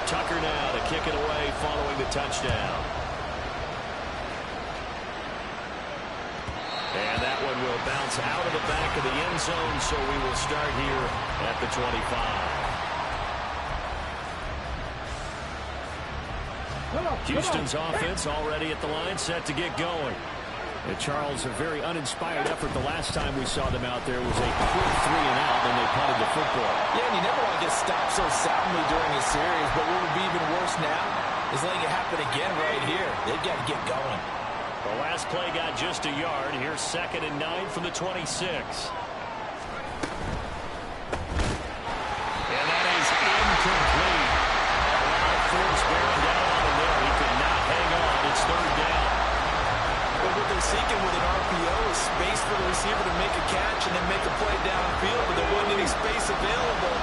Tucker now to kick it away following the touchdown. And that one will bounce out of the back of the end zone, so we will start here at the 25. Houston's offense already at the line, set to get going. And Charles, a very uninspired effort the last time we saw them out there was a quick 3-and-out, and they punted the football. Yeah, and you never want to get stopped so soundly during a series, but what would be even worse now is letting it happen again right here. They've got to get going. The last play got just a yard. Here's 2nd and 9 from the 26. And that is incomplete. Ford's bearing down on him there. He could not hang on. It's 3rd down. But what they're seeking with an RPO is space for the receiver to make a catch and then make a play downfield, but there wasn't any space available,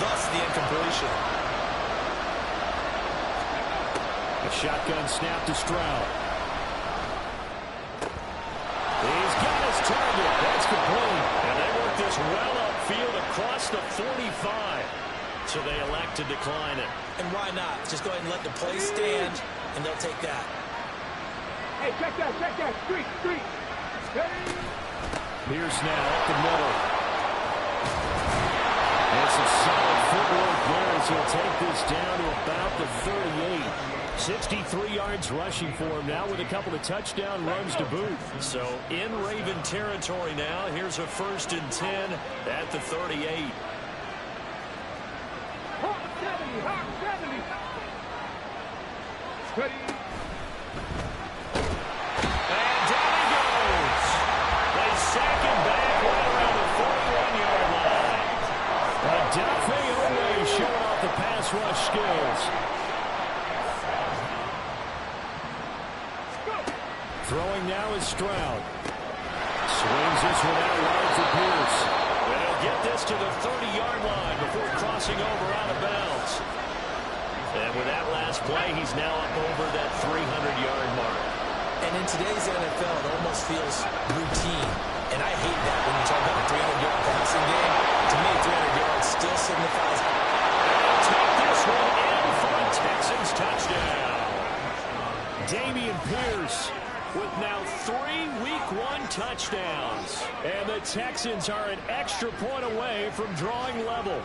thus the incompletion. A shotgun snap to Stroud. He's got his target. That's complete. And they work this well upfield across the 45. So they elect to decline it. And why not? Just go ahead and let the play stand, and they'll take that. Hey, check that. Street. Pierce now up the middle. And some solid footwork there as he'll take this down to about the 38. 63 yards rushing for him now with a couple of touchdown runs to boot. So in Raven territory now. Here's a 1st and 10 at the 38. Hawk 70. Steady. And down he goes. They sack him back right around the 41-yard line. Adafe Owe showing off the pass rush skills. Throwing now is Stroud. Swings this one out wide for Pierce. And he'll get this to the 30-yard line before crossing over out of bounds. And with that last play, he's now up over that 300-yard mark. And in today's NFL, it almost feels routine. And I hate that when you talk about a 300-yard passing game. To me, 300 yards still signifies. And take this one in for a Texans touchdown. Dameon Pierce with now 3 Week 1 touchdowns. And the Texans are an extra point away from drawing level.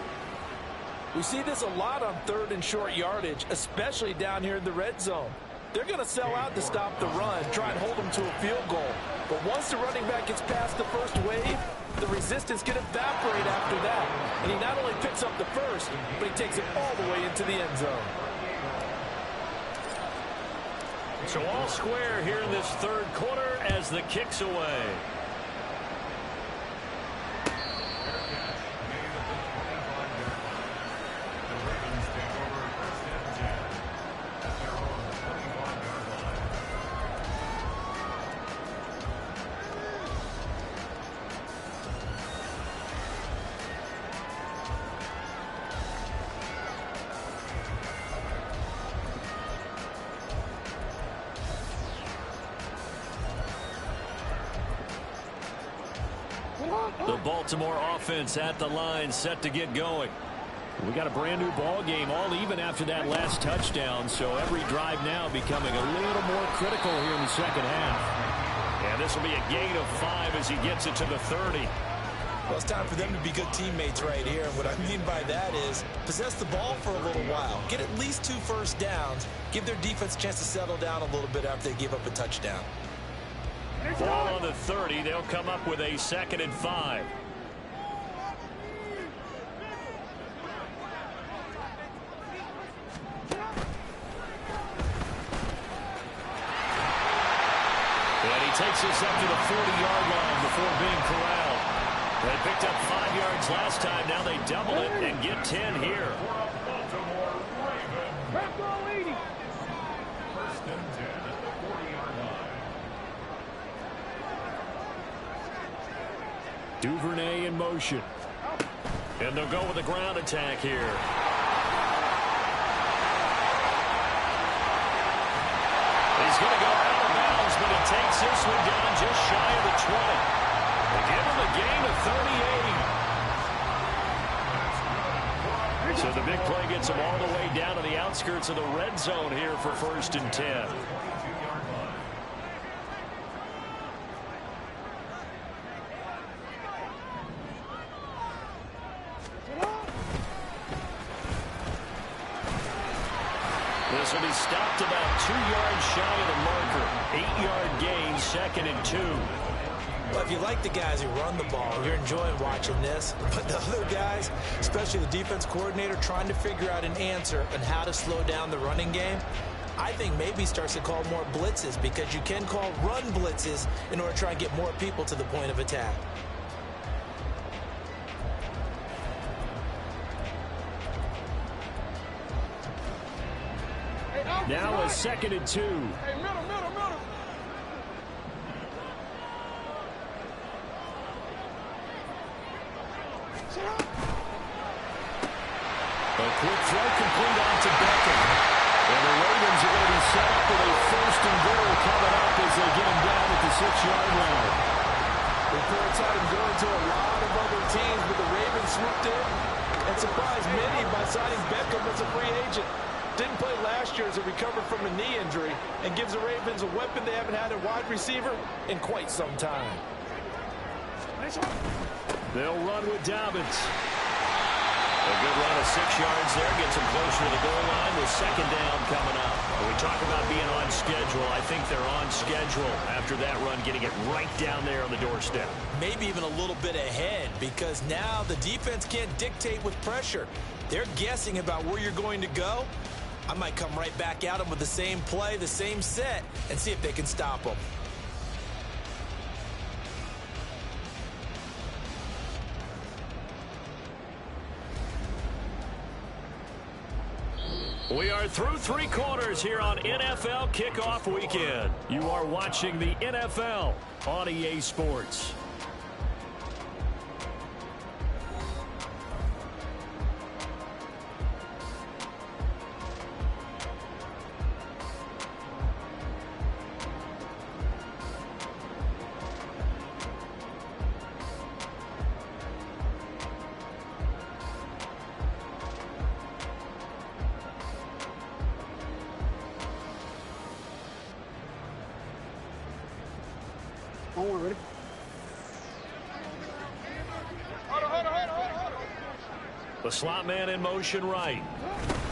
We see this a lot on 3rd and short yardage, especially down here in the red zone. They're going to sell out to stop the run, try and hold them to a field goal. But once the running back gets past the first wave, the resistance can evaporate after that. And he not only picks up the first, but he takes it all the way into the end zone. So all square here in this 3rd quarter as the kick's away. The Baltimore offense at the line, set to get going. We got a brand new ball game, all even after that last touchdown, so every drive now becoming a little more critical here in the 2nd half. And this will be a gain of 5 as he gets it to the 30. Well, it's time for them to be good teammates right here. And what I mean by that is possess the ball for a little while. Get at least 2 first downs. Give their defense a chance to settle down a little bit after they give up a touchdown. Ball on the 30. They'll come up with a 2nd and 5. And he takes this up to the 40-yard line before being corralled. They picked up 5 yards last time. Now they double it and get 10 here. First and 10 at the 40-yard line. Duvernay in motion. And they'll go with a ground attack here. He's going to go out of bounds, but he takes this one down just shy of the 20. They give him a gain of 38. The big play gets them all the way down to the outskirts of the red zone here for 1st and 10. This will be stopped about 2 yards shy of the marker. 8-yard gain, 2nd and 2. Well, if you like the guys who run the ball, you're enjoying watching this. But the other guys, especially the defense coordinator, trying to figure out an answer on how to slow down the running game, I think maybe starts to call more blitzes, because you can call run blitzes in order to try and get more people to the point of attack. Now a 2nd and 2. Hey, middle. A quick throw complete on to Beckham. And the Ravens are going to be set up with a 1st and goal coming up as they get him down at the 6-yard line. Reports had him going to a lot of other teams, but the Ravens swooped in and surprised many by signing Beckham as a free agent. Didn't play last year as he recovered from a knee injury, and gives the Ravens a weapon they haven't had at wide receiver in quite some time. They'll run with Dobbins. A good run of 6 yards there. Gets them closer to the goal line with 2nd down coming up. When we talk about being on schedule, I think they're on schedule after that run, getting it right down there on the doorstep. Maybe even a little bit ahead, because now the defense can't dictate with pressure. They're guessing about where you're going to go. I might come right back at them with the same play, the same set, and see if they can stop them. We are through 3 quarters here on NFL Kickoff Weekend. You are watching the NFL on EA Sports. Ready? The slot man in motion right.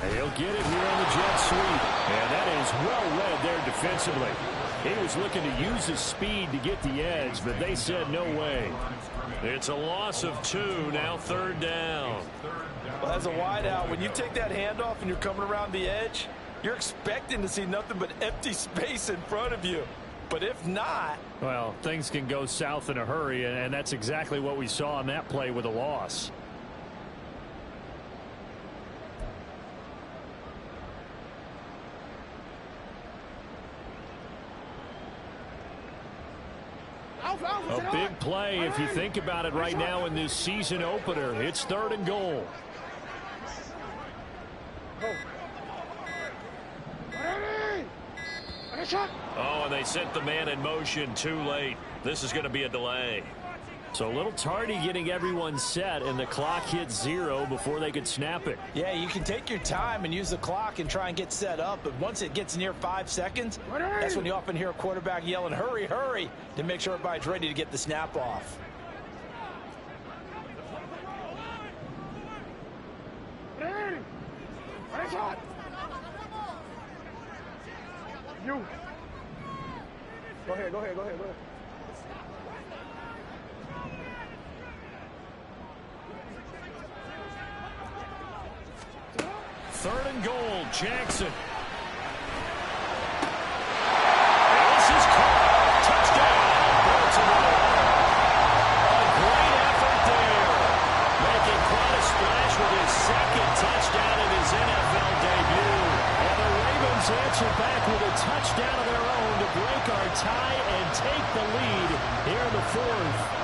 And he'll get it here on the jet sweep. And that is well read there defensively. He was looking to use his speed to get the edge, but they said no way. It's a loss of 2, now 3rd down. Well, as a wideout, when you take that handoff and you're coming around the edge, you're expecting to see nothing but empty space in front of you. But if not... Well, things can go south in a hurry, and that's exactly what we saw on that play with a loss. A big play if you think about it right now in this season opener. It's 3rd and goal. Oh, and they sent the man in motion too late. This is going to be a delay. So a little tardy getting everyone set, and the clock hit 0 before they could snap it. Yeah, you can take your time and use the clock and try and get set up, but once it gets near 5 seconds, that's when you often hear a quarterback yelling, hurry, hurry, to make sure everybody's ready to get the snap off. You. Go ahead. 3rd and goal, Jackson. This is caught. Touchdown, Baltimore. A great effort there. Making quite a splash with his 2nd touchdown in his NFL debut. And the Ravens answer back with a touchdown of their own to break our tie and take the lead here in the 4th.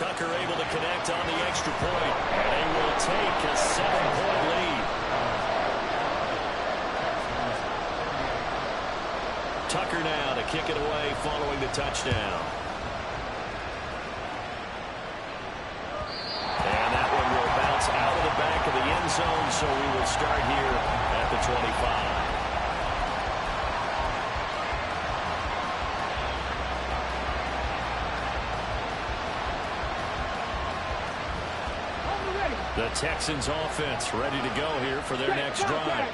Tucker able to connect on the extra point. And they will take a 7-point lead. Tucker now to kick it away following the touchdown. will start here at the 25. The Texans offense ready to go here for their next drive.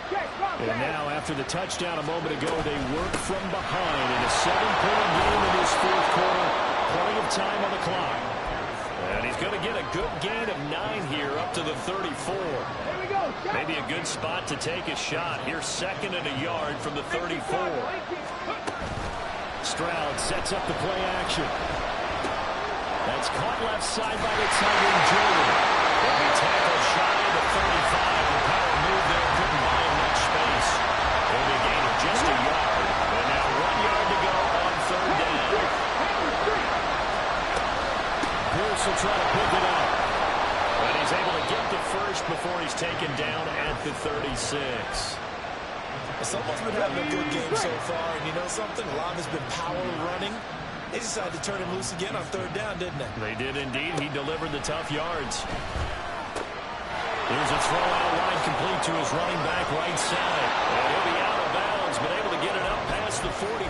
And now after the touchdown a moment ago, they work from behind in a 7-point game in this fourth quarter. Plenty of time on the clock. And he's going to get a good gain of 9 here up to the 34. Maybe a good spot to take a shot. Here's second and a yard from the 34. Stroud sets up the play action. That's caught left side by the tight end, Jordan. He tackled shy of the 35. The power move there couldn't buy him much space. Only a gain of just a yard. And now 1 yard to go on third down. Pierce will try to pick it up. But he's able to get the first before he's taken down at the 36. Someone's been having a good game so far, and you know something? A lot has been power running. They decided to turn him loose again on third down, didn't they? They did indeed. He delivered the tough yards. Here's a throw out wide complete to his running back right side. And he'll be out of bounds, but able to get it up past the 45.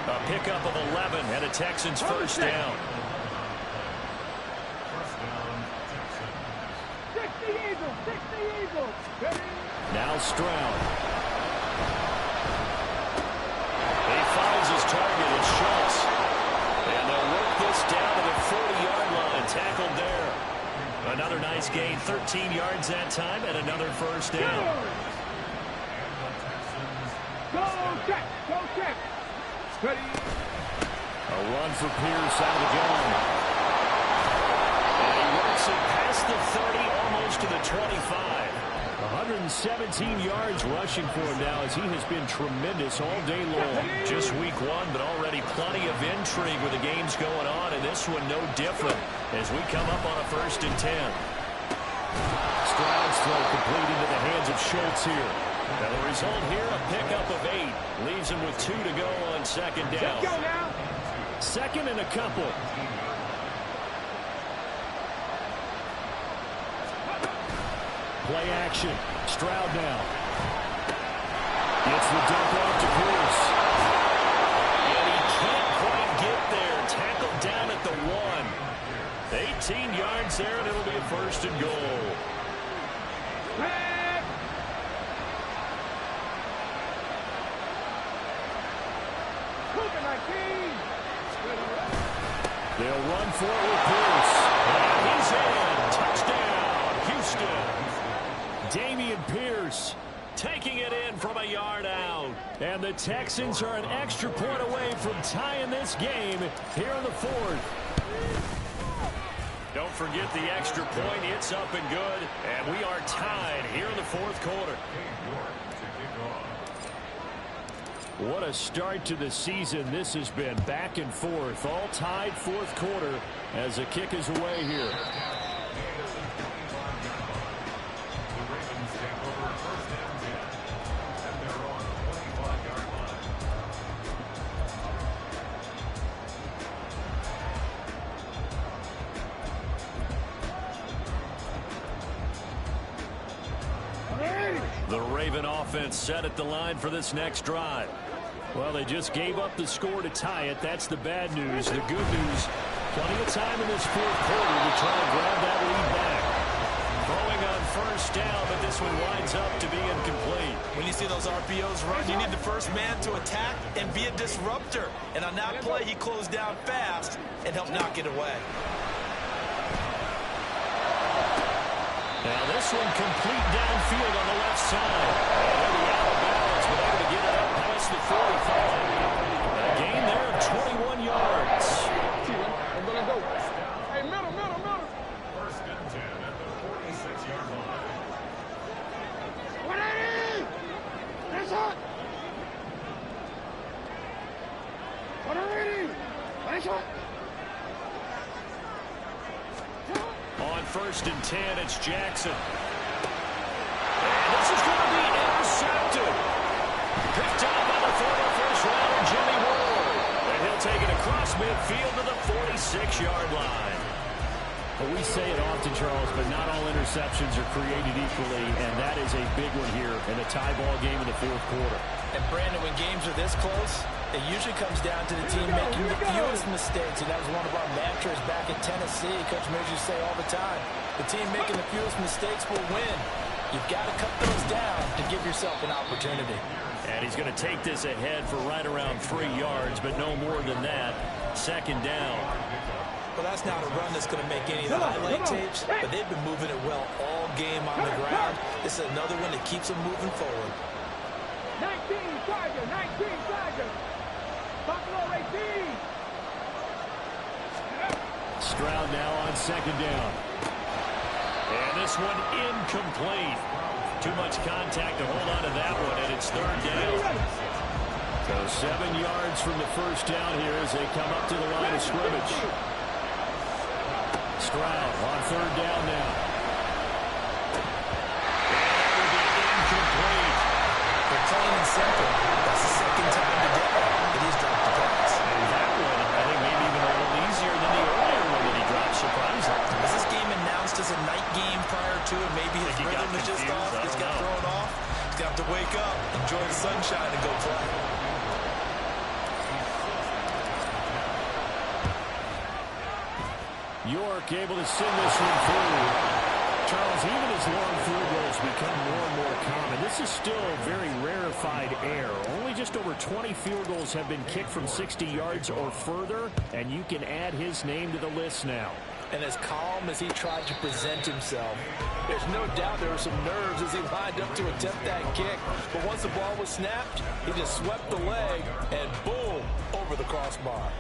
A pickup of 11 and a Texans first down. Now Stroud. He finds his target. It's Schultz. And they'll work this down to the 40-yard line. Tackled there. Another nice gain. 13 yards that time and another first down. Go check. Go check. Ready. A run for Pierce out of the gun. And he works it past the 30, almost to the 25. 117 yards rushing for him now as he has been tremendous all day long. Just week 1, but already plenty of intrigue with the games going on, and this one no different as we come up on a 1st and 10. Stroud's throw complete into the hands of Schultz here. Now the result here, a pickup of 8. Leaves him with 2 to go on second down. Let's go now. Second and a couple. Play action. Stroud now. Gets the dump off to Pierce. And he can't quite get there. Tackled down at the 1. 18 yards there, and it'll be a 1st and goal. They'll run for it with Pierce. And he's in. Touchdown, Houston. Dameon Pierce taking it in from a yard out. And the Texans are an extra point away from tying this game here in the 4th. Don't forget the extra point. It's up and good. And we are tied here in the 4th quarter. What a start to the season this has been. Back and forth. All tied 4th quarter as the kick is away here. The Raven offense set at the line for this next drive. Well, they just gave up the score to tie it. That's the bad news. The good news, plenty of time in this 4th quarter to try and grab that lead back. Throwing on 1st down, but this one winds up to be incomplete. When you see those RPOs run, you need the first man to attack and be a disruptor. And on that play, he closed down fast and helped knock it away. Now this one complete downfield on the left side. And he'll be out of bounds, but able to get it up past the 45. A gain there of 21 yards. Hey, middle. 1st and 10 at the 46-yard line. 180! That's hot! 180! That's hot! On 1st and 10, it's Jackson. And this is going to be intercepted. Picked up by the former first-rounder Jimmy Ward. And he'll take it across midfield to the 46-yard line. Well, we say it often, Charles, but not all interceptions are created equally, and that is a big one here in a tie ball game in the fourth quarter. And, Brandon, when games are this close, it usually comes down to the team making the fewest mistakes, and that was one of our mantras back in Tennessee. Coach Mears used to say all the time, the team making the fewest mistakes will win. You've got to cut those down to give yourself an opportunity. And he's going to take this ahead for right around 3 yards, but no more than that. Second down. Well, that's not a run that's going to make any of the highlight tapes, but they've been moving it well all game on the ground. This is another one that keeps them moving forward. 19 Chargers, 19 Chargers. Buffalo 18. Stroud now on second down. And this one incomplete. Too much contact to hold on to that one, and it's third down. So 7 yards from the first down here as they come up to the line of scrimmage. Stroud on third down now. And it will be incomplete. For plain and simple, that's the second time today that he's dropped the pass. And that one, I think, maybe even a little easier than the earlier one that he dropped, surprisingly. Was this game announced as a night game prior to it? Maybe his rhythm is just off. Just got thrown off. He's got to wake up, enjoy the sunshine, and go play. York able to send this one through. Charles, even as long field goals become more and more common, this is still a very rarefied air. Only just over 20 field goals have been kicked from 60 yards or further, and you can add his name to the list now. And as calm as he tried to present himself, there's no doubt there were some nerves as he lined up to attempt that kick. But once the ball was snapped, he just swept the leg and boom, over the crossbar.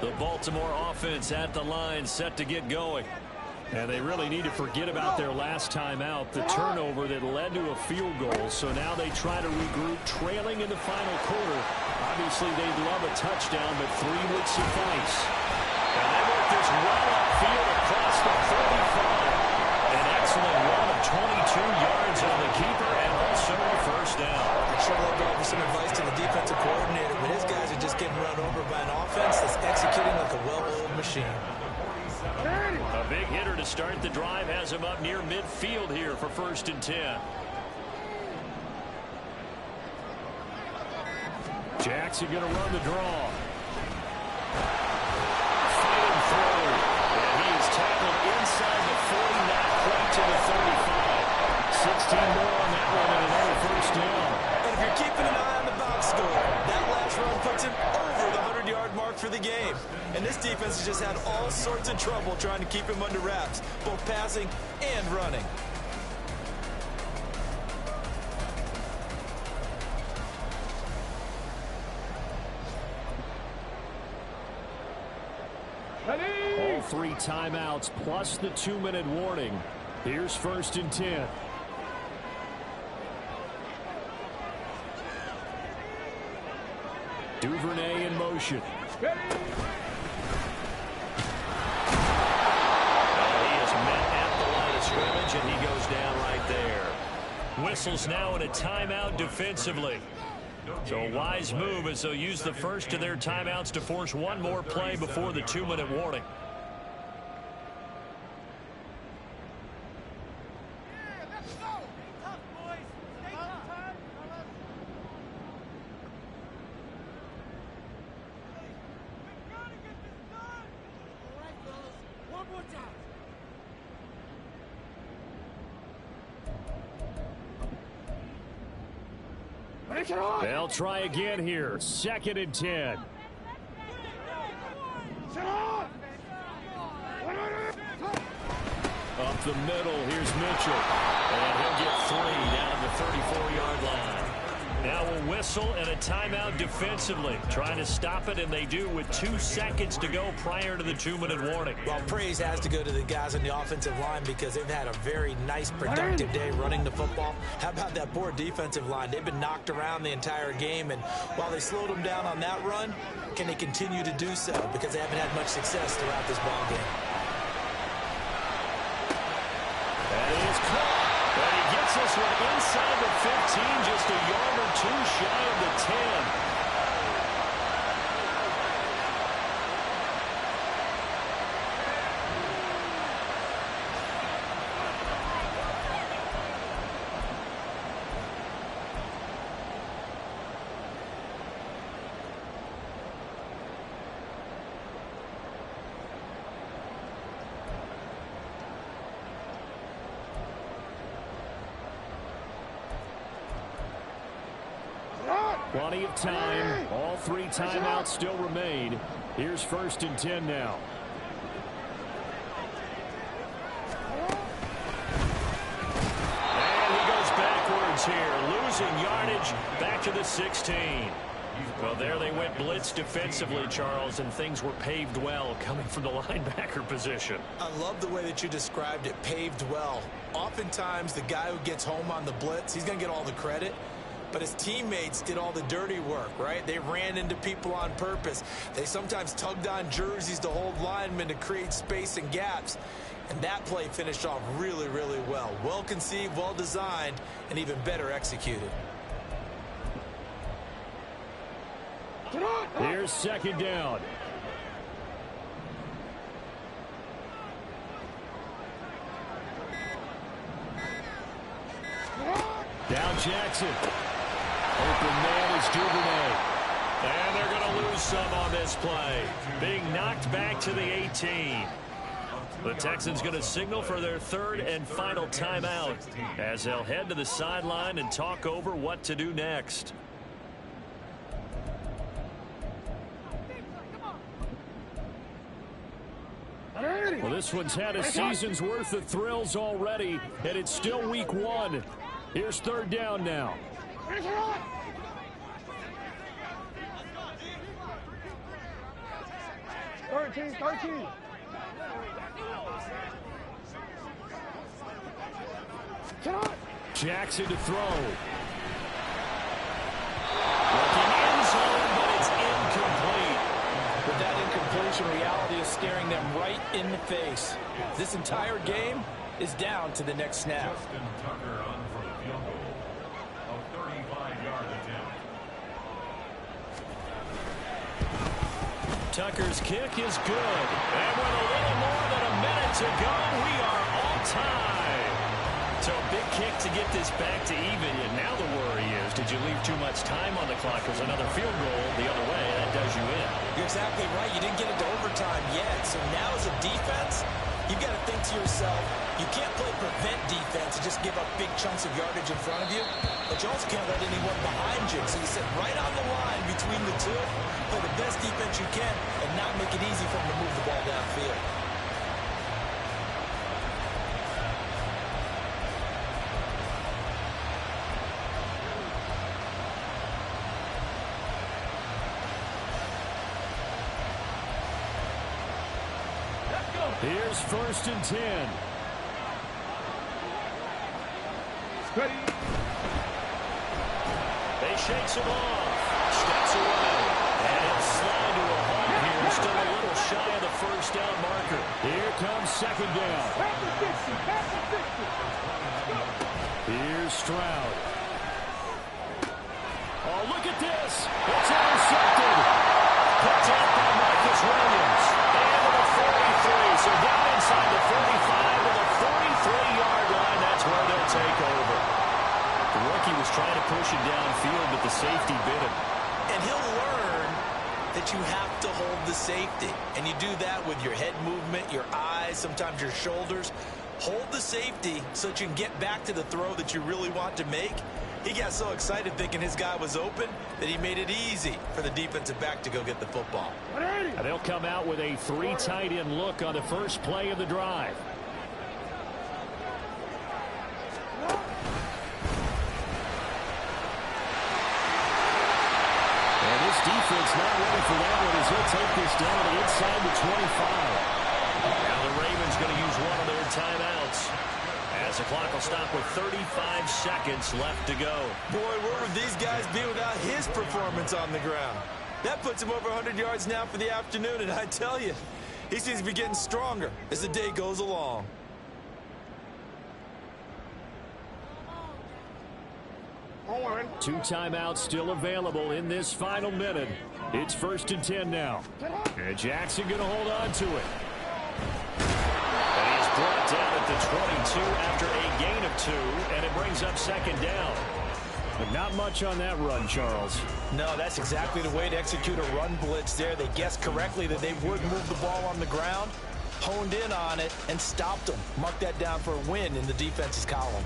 The Baltimore offense at the line, set to get going. And they really need to forget about their last time out, the turnover that led to a field goal. So now they try to regroup, trailing in the final quarter. Obviously, they'd love a touchdown, but 3 would suffice. And they work this well upfield across the 45. An excellent run of 22 yards on the keeper and also a first down. I sure love to offer some advice to the defensive coordinator, but his guys are just getting run over by an offense that's executing like a well-oiled machine. A big hitter to start the drive has him up near midfield here for 1st and 10. Jackson going to run the draw. Fighting forward. And he is tackled inside the 40, not quite to the 35. 16 more on that one and another first down. And if you're keeping an eye on the box score, that last run puts him over the 100-yard mark for the game. And this defense has just had all sorts of trouble trying to keep him under wraps, both passing and running. All 3 timeouts plus the 2-minute warning. Here's 1st and 10. Duvernay in motion. He is met at the line of scrimmage, and he goes down right there. Whistles now in a timeout defensively. So a wise move as they'll use the first of their timeouts to force one more play before the 2-minute warning. They'll try again here. 2nd and 10. Up the middle, here's Mitchell. And he'll get 3 down the 34-yard line. Now a whistle and a timeout defensively. Trying to stop it, and they do with 2 seconds to go prior to the 2-minute warning. Well, praise has to go to the guys on the offensive line because they've had a very nice, productive day running the football. How about that poor defensive line? They've been knocked around the entire game, and while they slowed them down on that run, can they continue to do so? Because they haven't had much success throughout this ball game. That is caught, but he gets this one inside 15, just a yard or two shy of the 10. Plenty of time. All 3 timeouts still remain. Here's 1st and 10 now. And he goes backwards here, losing yardage back to the 16. Well, there they went blitz defensively, Charles, and things were paved well coming from the linebacker position. I love the way that you described it, paved well. Oftentimes, the guy who gets home on the blitz, he's going to get all the credit. But his teammates did all the dirty work, right? They ran into people on purpose. They sometimes tugged on jerseys to hold linemen to create space and gaps. And that play finished off really, really well. Well conceived, well designed, and even better executed. Here's 2nd down. Down Jackson. Open man is Duvernay. And they're going to lose some on this play. Being knocked back to the 18. The Texans going to signal for their 3rd and final timeout as they'll head to the sideline and talk over what to do next. Well, this one's had a season's worth of thrills already, and it's still week 1. Here's 3rd down now. 13. Jackson to throw. Looking end zone, but it's incomplete. But that incompletion reality is staring them right in the face. This entire game is down to the next snap. Justin Tucker on for the field goal. A 35-yard attempt. Tucker's kick is good. And with a little more than a minute to go, we are on time. So a big kick to get this back to even. And now the worry is, did you leave too much time on the clock? There's another field goal the other way. That does you in. You're exactly right. You didn't get into overtime yet. So now as a defense, you've got to think to yourself, you can't play prevent defense and just give up big chunks of yardage in front of you. But you also can't let anyone behind you. So you sit right on the line between the two, play the best defense you can, and not make it easy for them to move the ball downfield. Here's 1st and 10. Ready. They shakes him off. Steps away. And he'll slide to a halt here. Still a little shy of the 1st down marker. Here comes 2nd down. Pass the 60. Here's Stroud. Oh, look at this. It's intercepted. Picked up by Marcus Williams. And to the 43. So down inside the 45 to the 43-yard line. That's where they'll take over. The rookie was trying to push him downfield, but the safety bit him. And he'll learn that you have to hold the safety. And you do that with your head movement, your eyes, sometimes your shoulders. Hold the safety so that you can get back to the throw that you really want to make. He got so excited thinking his guy was open that he made it easy for the defensive back to go get the football. And they'll come out with a 3 tight end look on the first play of the drive. And this defense not ready for that one as he'll take this down inside the 25. Now the Ravens going to use one of their timeouts, as the clock will stop with 35 seconds left to go. Boy, where would these guys be without his performance on the ground? That puts him over 100 yards now for the afternoon, and I tell you, he seems to be getting stronger as the day goes along. 2 timeouts still available in this final minute. It's 1st and 10 now. And Jackson going to hold on to it. And he's brought down at the 22 after a gain of 2, and it brings up 2nd down. But not much on that run, Charles. No, that's exactly the way to execute a run blitz there. They guessed correctly that they would move the ball on the ground, honed in on it, and stopped them. Mark that down for a win in the defense's column.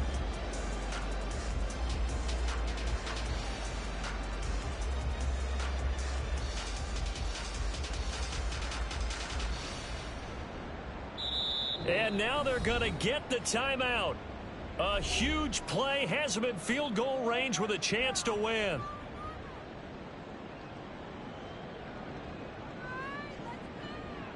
And now they're going to get the timeout. A huge play has them in field goal range with a chance to win.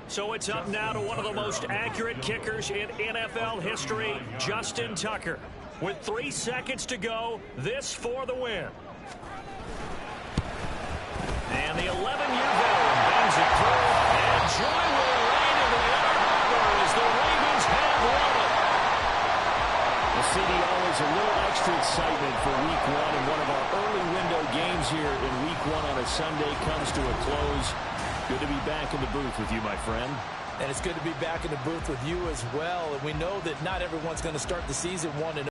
So it's up now to one of the most accurate kickers in NFL history, Justin Tucker. With 3 seconds to go, this for the win. And the 11-year veteran bangs it through, and joy will reign in the Ann Arbor as the Ravens have won it. The CDO is a little extra excitement for Week 1, and one of our early window games here in Week 1 on a Sunday comes to a close. Good to be back in the booth with you, my friend. And it's good to be back in the booth with you as well. And we know that not everyone's going to start the season 1-0.